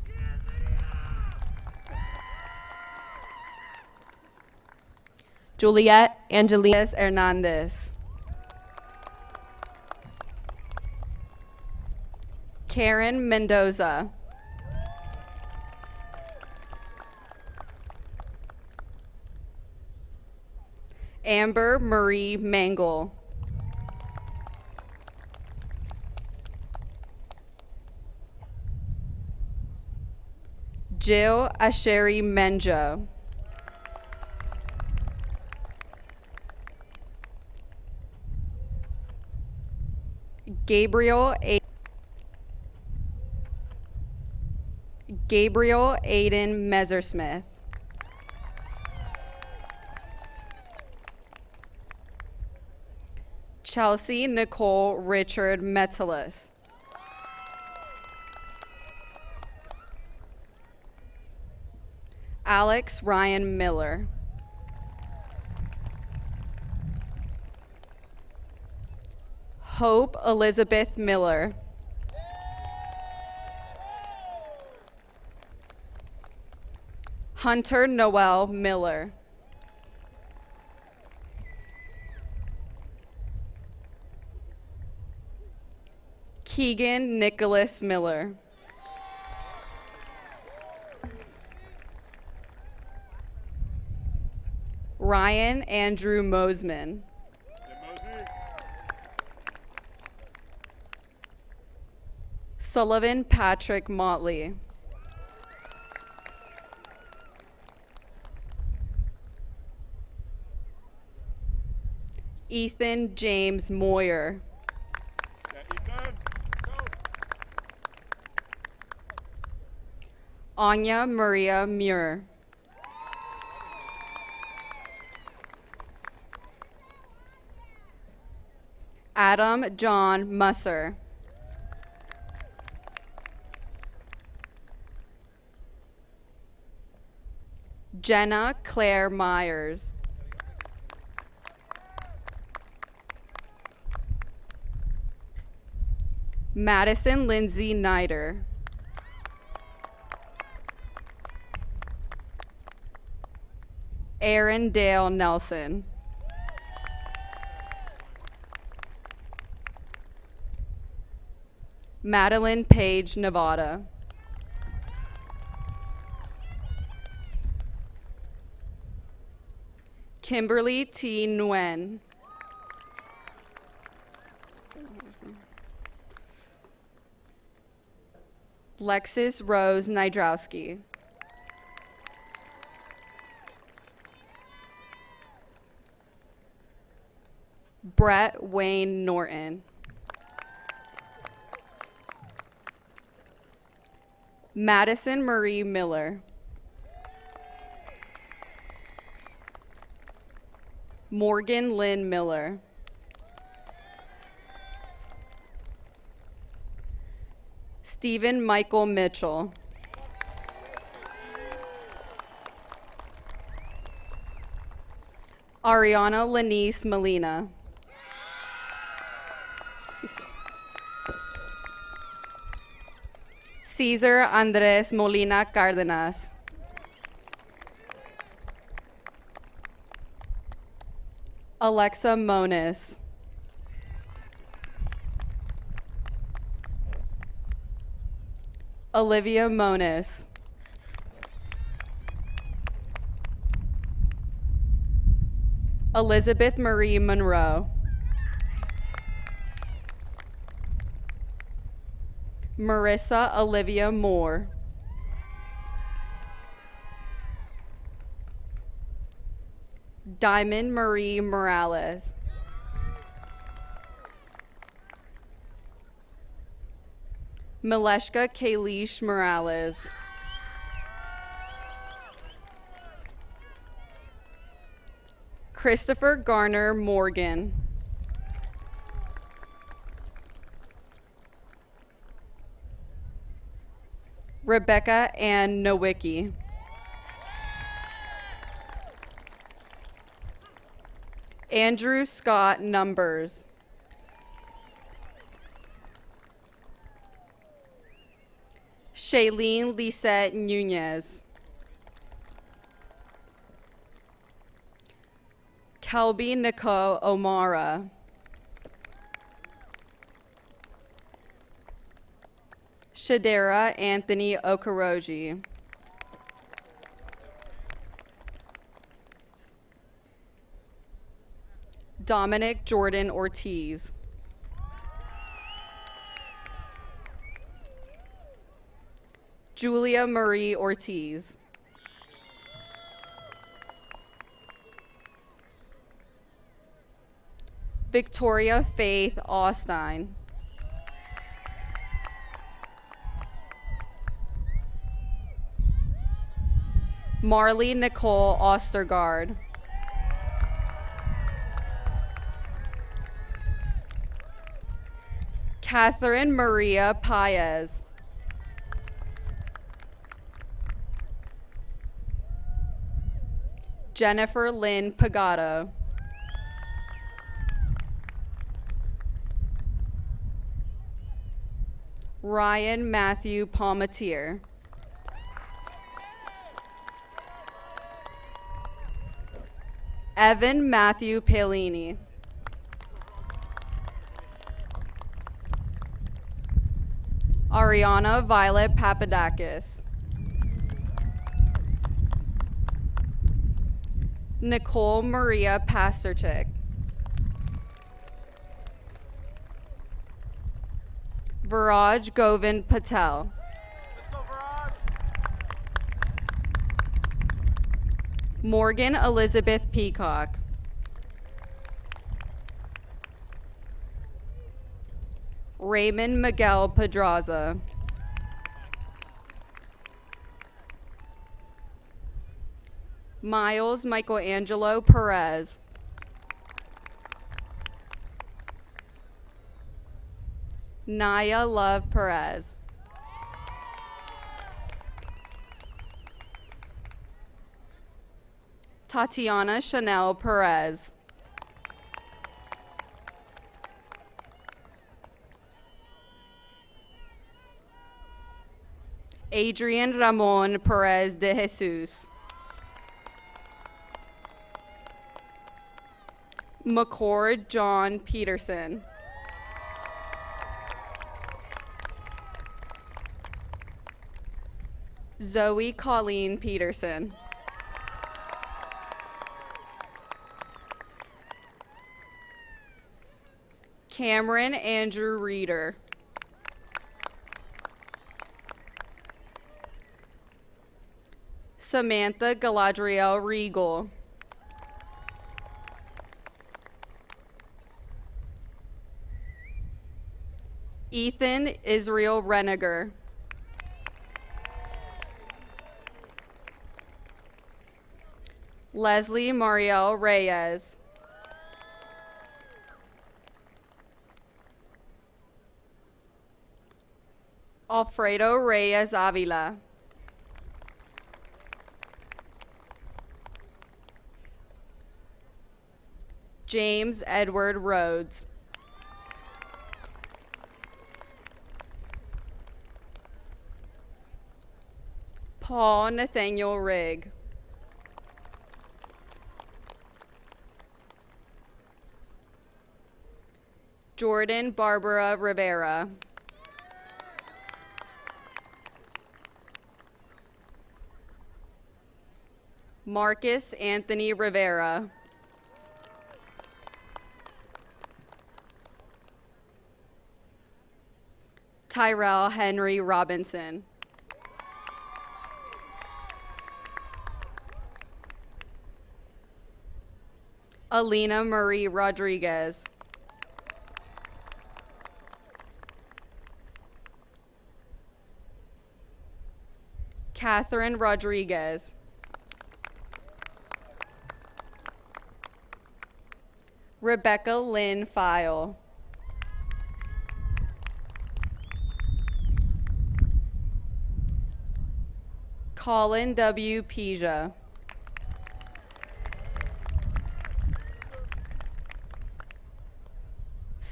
Juliet Angelina Hernandez. Karen Mendoza. Amber Marie Mangle. Jill Asheri Menjo. Gabriel Aiden Messersmith. Chelsea Nicole Richard Metellus. Alex Ryan Miller. Hope Elizabeth Miller. Hunter Noel Miller. Keegan Nicholas Miller. Ryan Andrew Mosman. Sullivan Patrick Motley. Ethan James Moyer. Anya Maria Muir. Adam John Musser. Jenna Claire Myers. Madison Lindsay Nider. Aaron Dale Nelson. Madeline Page Nevada. Kimberly T. Nguyen. Lexis Rose Nydrowski. Brett Wayne Norton. Madison Marie Miller. Morgan Lynn Miller. Stephen Michael Mitchell. Ariana Lanice Molina. Cesar Andres Molina Cardenas. Alexa Moniz. Olivia Moniz. Elizabeth Marie Monroe. Marissa Olivia Moore. Diamond Marie Morales. Mileshka Kalish Morales. Christopher Garner Morgan. Rebecca Ann Nowicki. Andrew Scott Numbers. Shailene Lisette Nunez. Kelby Nicole O'Mara. Shadera Anthony Okoroji. Dominic Jordan Ortiz. Julia Marie Ortiz. Victoria Faith Austin. Marley Nicole Ostergaard. Catherine Maria Paez. Jennifer Lynn Pagado. Ryan Matthew Palmatier. Evan Matthew Palini. Ariana Violet Papadakis. Nicole Maria Pasterchik. Viraj Govind Patel. Morgan Elizabeth Peacock. Raymond Miguel Pedraza. Miles Michelangelo Perez. Naya Love Perez. Tatiana Chanel Perez. Adrian Ramon Perez de Jesus. McCord John Peterson. Zoe Colleen Peterson. Cameron Andrew Reeder. Samantha Galadriel Regal. Ethan Israel Reniger. Leslie Mariel Reyes. Alfredo Reyes Avila. James Edward Rhodes. Paul Nathaniel Rigg. Jordan Barbara Rivera. Marcus Anthony Rivera. Tyrell Henry Robinson. Alina Marie Rodriguez. Catherine Rodriguez. Rebecca Lynn File. Colin W. Pija.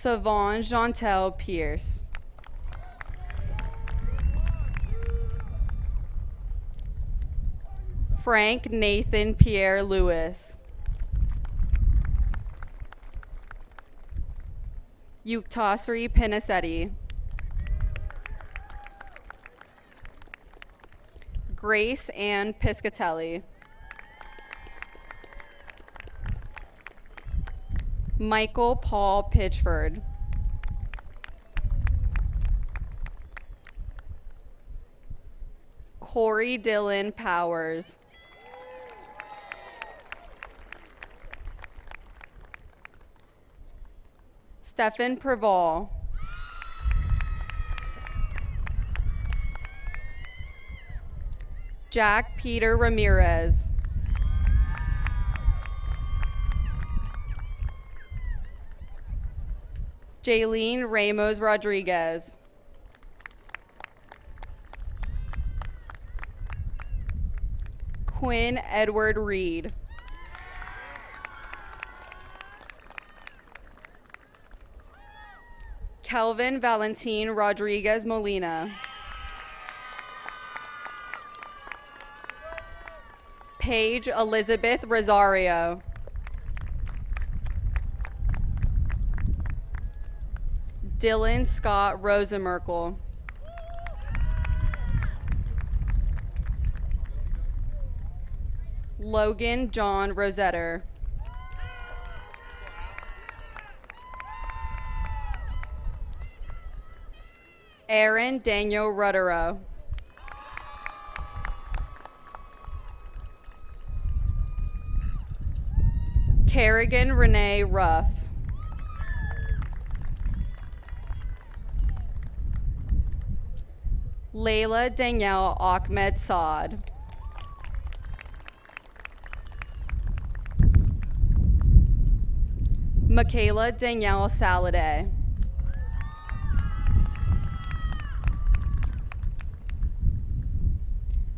Savon Jantel Pierce. Frank Nathan Pierre Lewis. Yuktosri Pinasetti. Grace Ann Piscatelli. Michael Paul Pitchford. Corey Dylan Powers. Stefan Preval. Jack Peter Ramirez. Jaylene Ramos Rodriguez. Quinn Edward Reed. Kelvin Valentin Rodriguez Molina. Paige Elizabeth Rosario. Dylan Scott Rosemerkel. Logan John Rosetter. Aaron Daniel Ruddero. Kerrigan Renee Ruff. Layla Danielle Ahmed Saad. Michaela Danielle Saladay.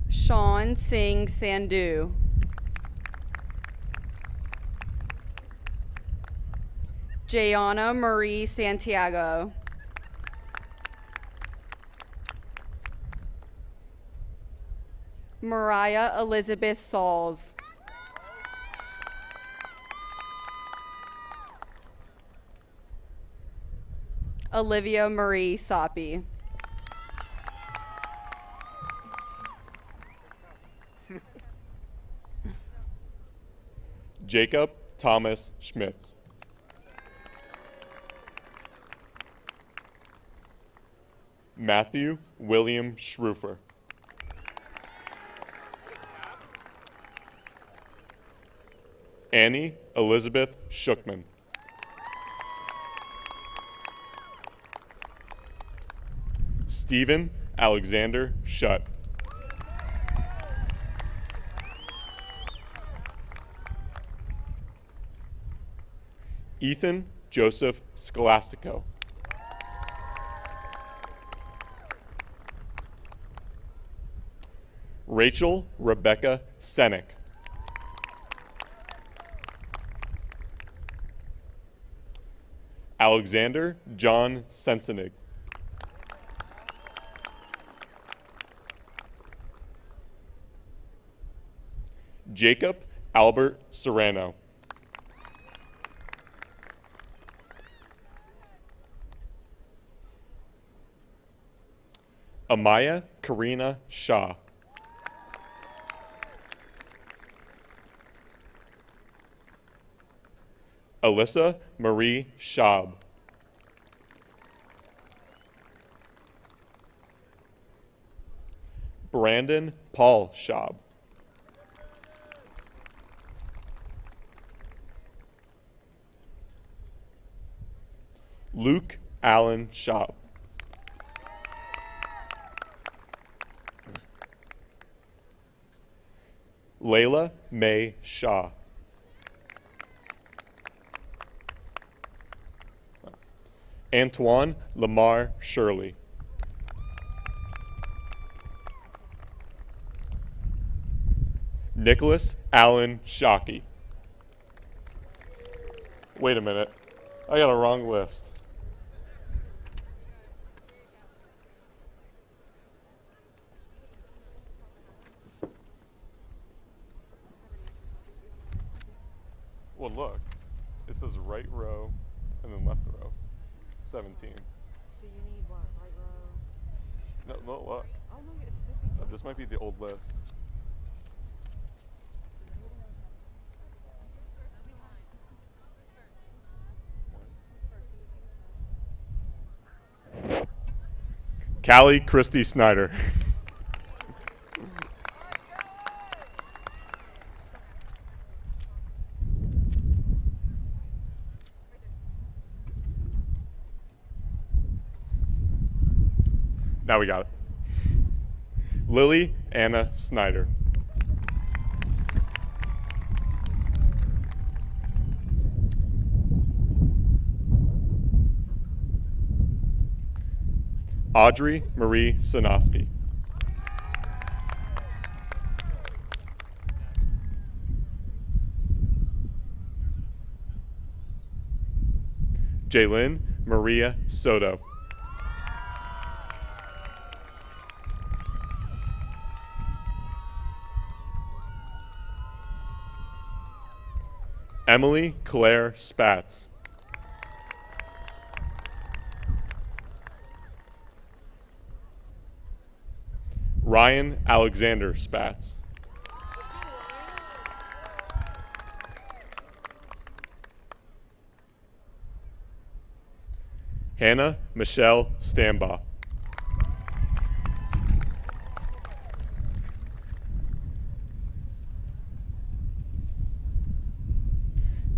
Sean Singh Sandhu. Jayana Marie Santiago. Mariah Elizabeth Sauls. Olivia Marie Soppy. Jacob Thomas Schmitz. Matthew William Schrufer. Annie Elizabeth Shookman. Stephen Alexander Shutt. Ethan Joseph Scholastico. Rachel Rebecca Senick. Alexander John Sensenig. Jacob Albert Serrano. Amaya Karina Shah. Alyssa Marie Schaub. Brandon Paul Schaub. Luke Allen Schaub. Layla May Shaw. Antoine Lamar Shirley. Nicholas Allen Shockey. Wait a minute. I got a wrong list. look, it says right row and then left row. 17. So you need what? Right row? No, look. Oh no, it's zippy. This might be the old list. Callie Christy Snyder. Now we got it. Lily Anna Snyder. Audrey Marie Sinoski. Jaylyn Maria Soto. Emily Claire Spatz. Ryan Alexander Spatz. Hannah Michelle Stambaugh.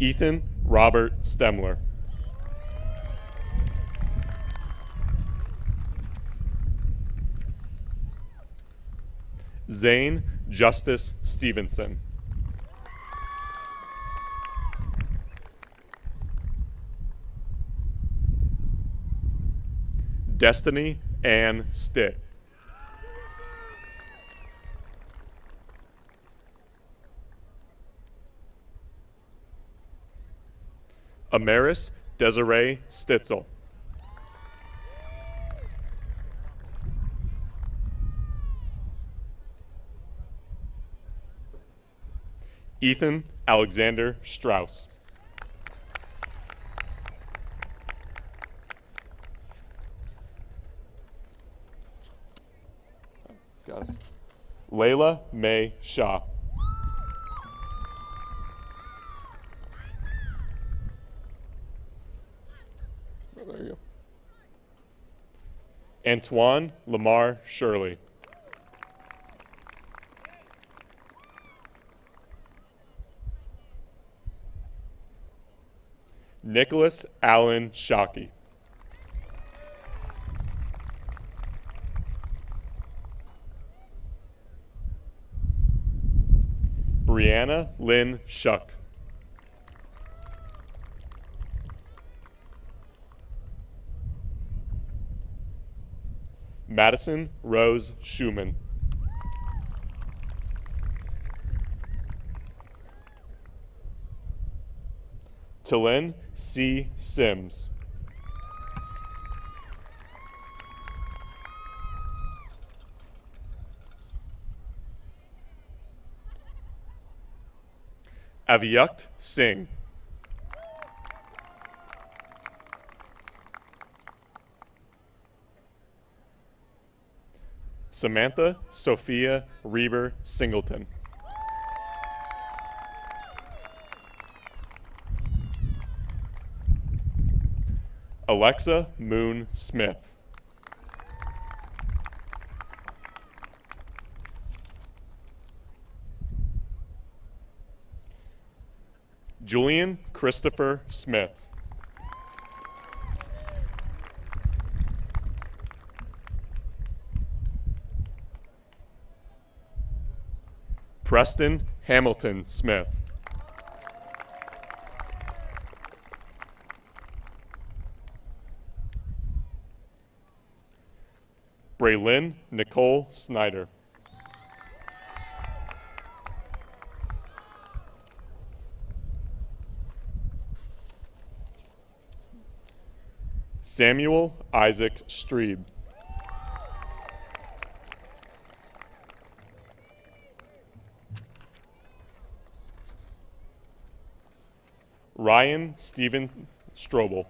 Ethan Robert Stemler. Zane Justice Stevenson. Destiny Ann Stitt. Amaris Desiree Stitzel. Ethan Alexander Strauss. Got it. Layla May Shaw. Oh, there you go. Antoine Lamar Shirley. Nicholas Allen Shockey. Brianna Lynn Shuck. Madison Rose Schumann. Tylin C. Sims. Avyukt Singh. Samantha Sophia Reber Singleton. Alexa Moon Smith. Julian Christopher Smith. Preston Hamilton Smith. Braylyn Nicole Snyder. Samuel Isaac Streeb. Ryan Stephen Strobel.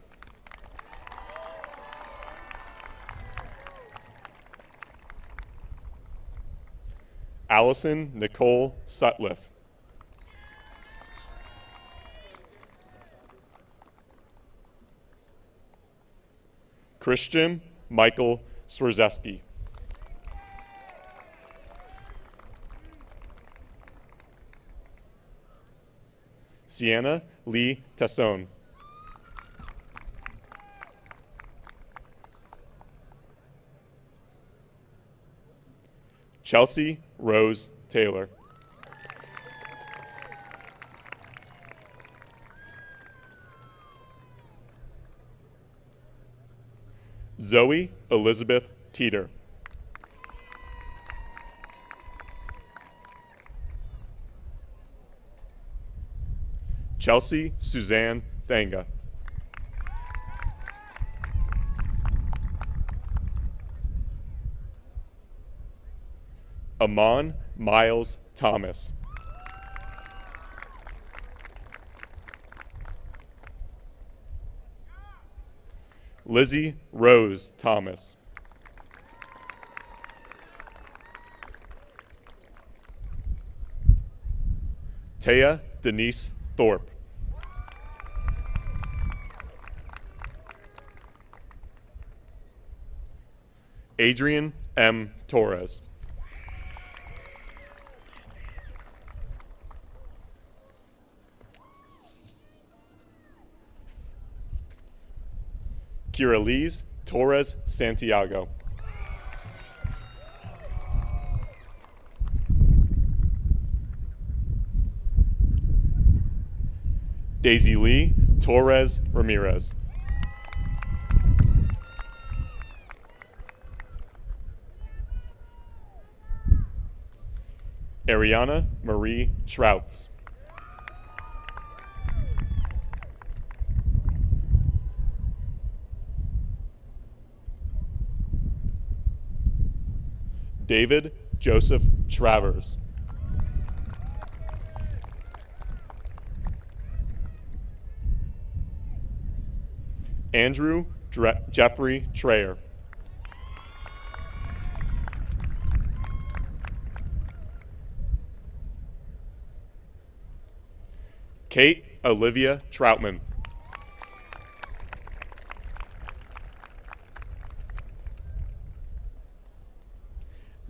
Allison Nicole Sutliff. Christian Michael Swerzeski. Sienna Lee Tassone. Chelsea Rose Taylor. Zoe Elizabeth Teeter. Chelsea Suzanne Thanga. Amon Miles Thomas. Lizzie Rose Thomas. Taya Denise Thorpe. Adrian M. Torres. Kiralise Torres Santiago. Daisy Lee Torres Ramirez. Ariana Marie Trouts. David Joseph Travers. Andrew Jeffrey Trayer. Kate Olivia Troutman.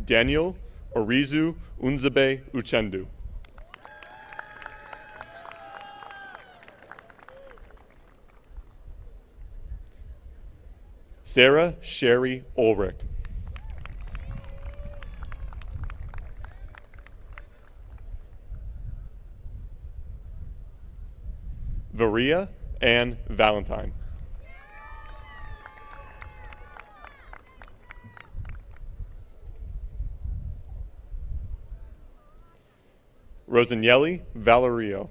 Daniel Orizu Unzabe Uchendu. Sarah Sherry Ulrich. Varia Ann Valentine. Rosanielli Valerio.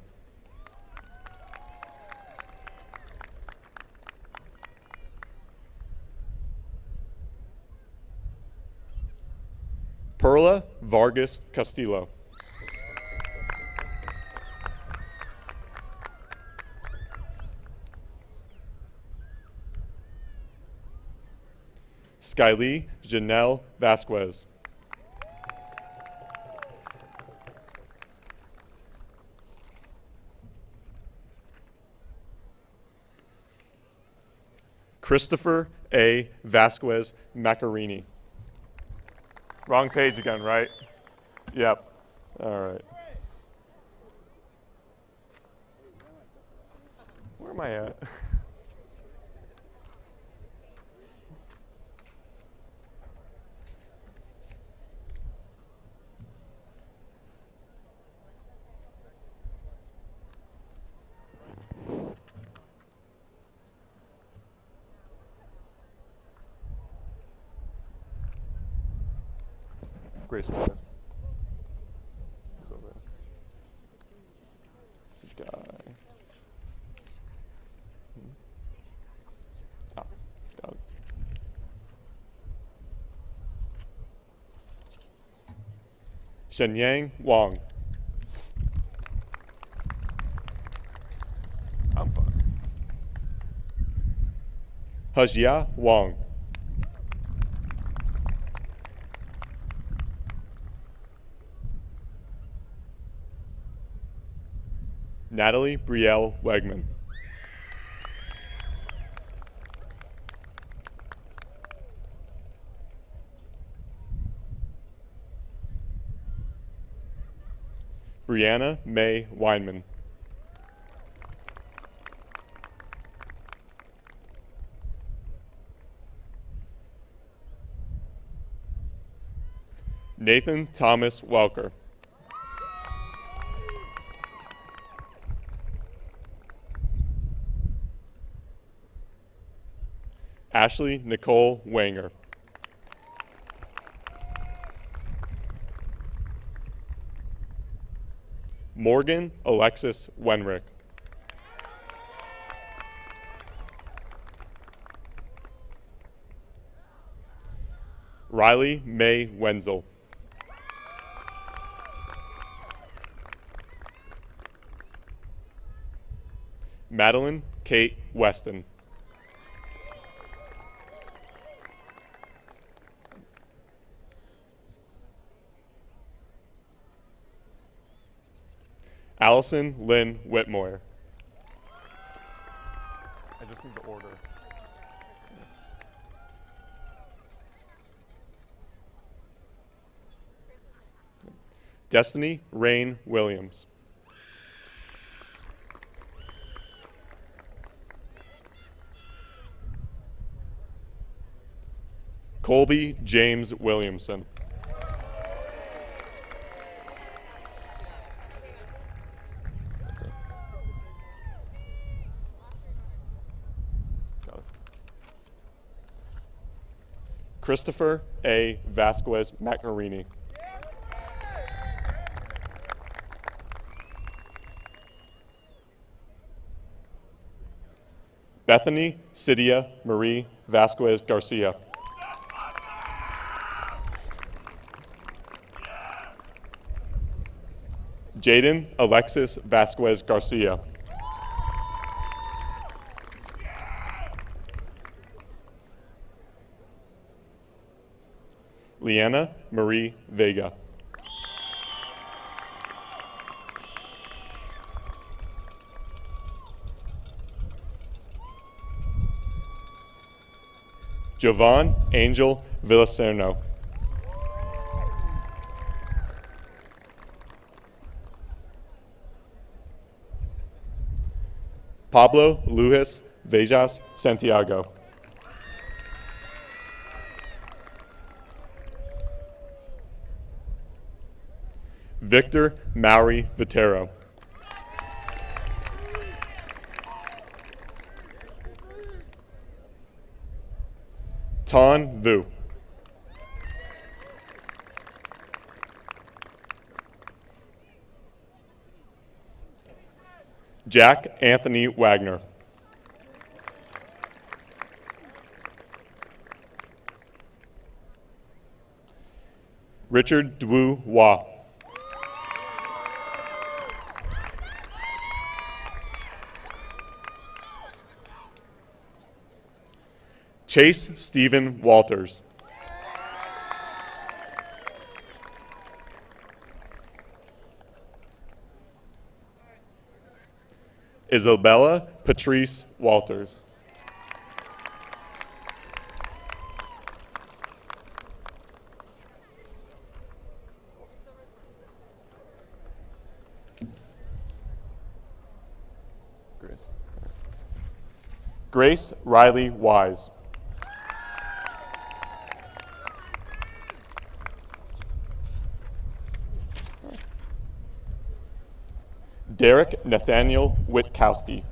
Perla Vargas Castillo. Skylee Janelle Vasquez. Christopher A. Vasquez Macarini. Wrong page again, right? Yep. All right. Where am I at? Grace Water. Who's over there? It's a guy. Ah, got it. Shenyang Wang. I'm Hajia Wong. Natalie Brielle Wegman. Brianna May Weinman. Nathan Thomas Welker. Ashley Nicole Wanger. Morgan Alexis Wenrick. Riley May Wenzel. Madeline Kate Weston. Allison Lynn Whitmore. I just need the order. Destiny Rain Williams. Colby James Williamson. That's it. Got it. Christopher A. Vasquez Macarini. Bethany Cydia Marie Vasquez Garcia. Jaden Alexis Vasquez Garcia. Leanna Marie Vega. Jovan Angel Villacerno. Pablo Luis Vejas Santiago. Victor Maury Vitero. Ton Vu. Jack Anthony Wagner. Richard Dwu Wah. Chase Stephen Walters. Isabella Patrice Walters. Grace Riley Wise. Derek Nathaniel Witkowski.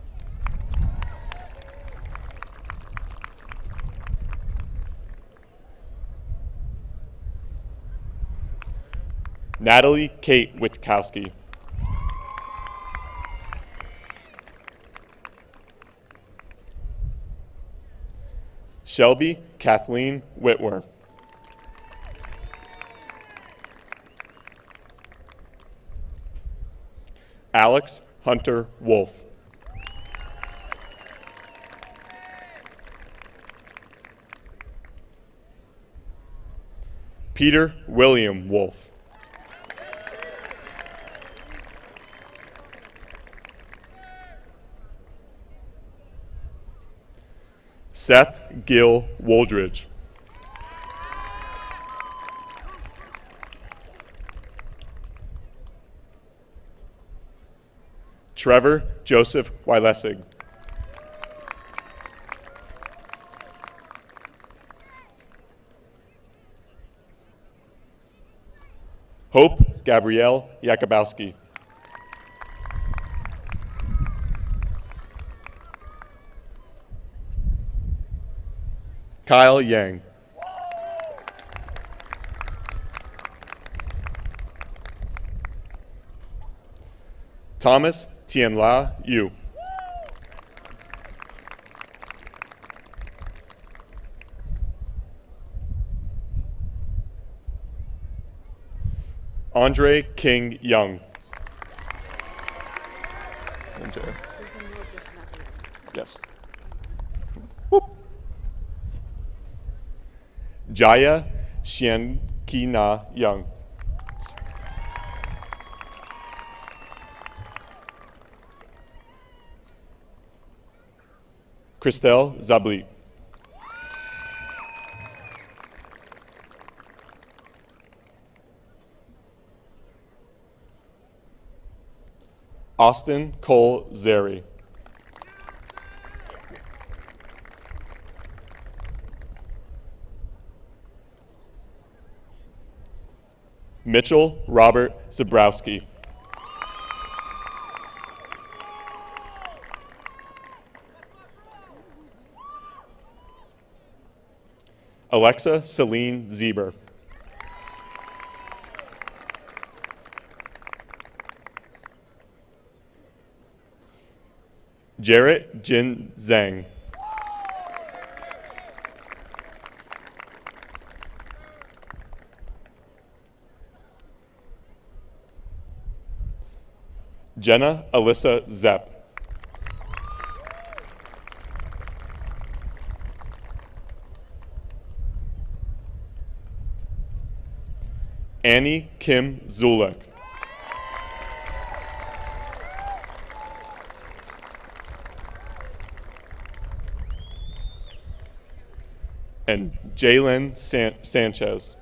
Natalie Kate Witkowski. Shelby Kathleen Whitwer. Alex Hunter Wolf. Peter William Wolf. Seth Gill Woldridge. Trevor Joseph Wylesig. Hope Gabrielle Yakubowski. Kyle Yang. Thomas Tianla Yu. Andre King Young. Yes. Whoop. Jaya Xiankina Young. Christelle Zabli. Austin Cole Zeri. Mitchell Robert Zabrowski. Alexa Celine Zieber. Jarrett Jin Zhang. Jenna Alyssa Zepp. Annie Kim Zulek. And Jalen Sanchez.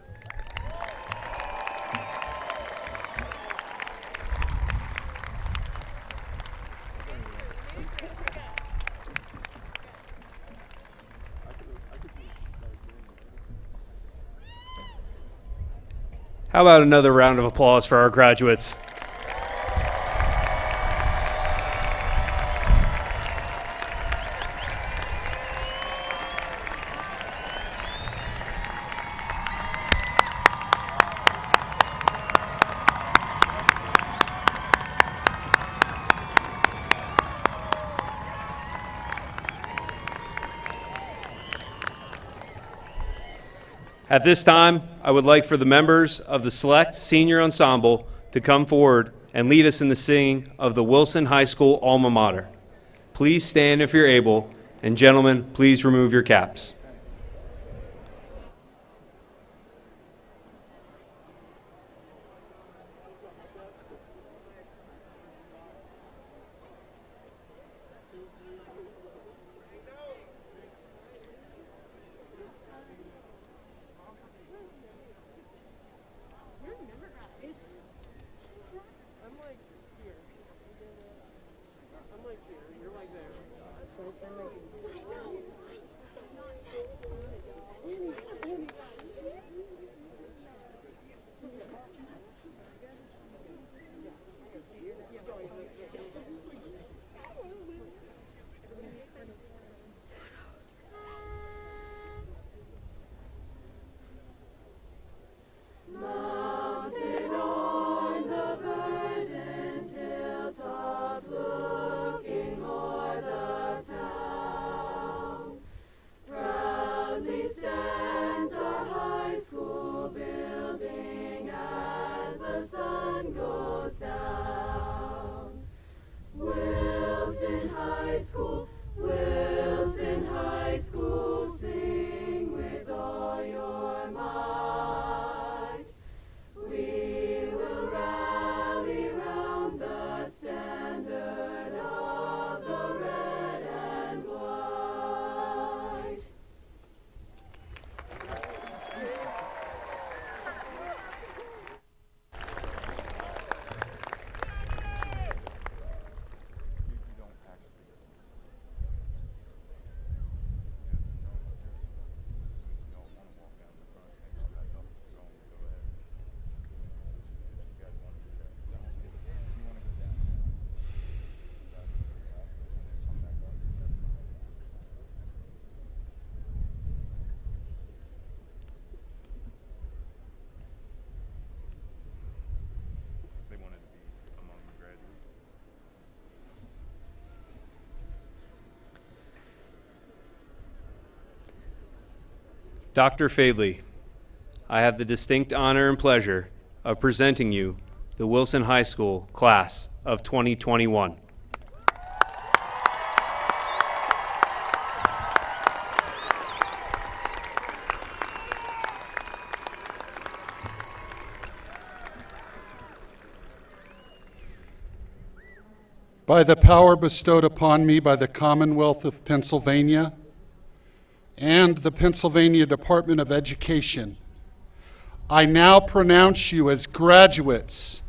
How about another round of applause for our graduates? At this time, I would like for the members of the Select Senior Ensemble to come forward and lead us in the singing of the Wilson High School alma mater. Please stand if you're able, and gentlemen, please remove your caps. Dr. Fadley, I have the distinct honor and pleasure of presenting you the Wilson High School Class of 2021. By the power bestowed upon me by the Commonwealth of Pennsylvania and the Pennsylvania Department of Education, I now pronounce you as graduates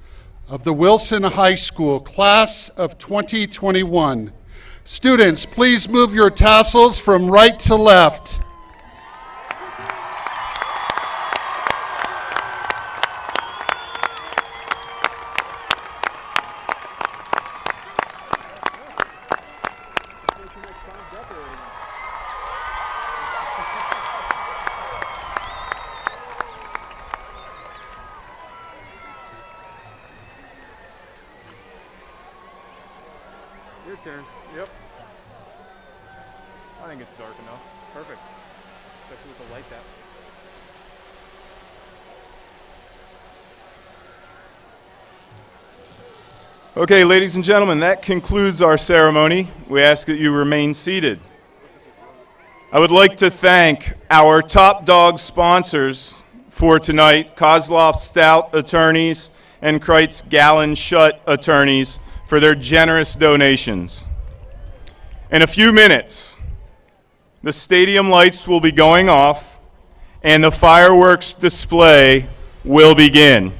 of the Wilson High School Class of 2021. Students, please move your tassels from right to left. Your turn. Yep. I think it's dark enough. Perfect. Especially with the light out. Okay, ladies and gentlemen, that concludes our ceremony. We ask that you remain seated. I would like to thank our top dog sponsors for tonight, Kozloff Stout Attorneys and Kreitz Gallon Shut Attorneys, for their generous donations. In a few minutes, the stadium lights will be going off and the fireworks display will begin.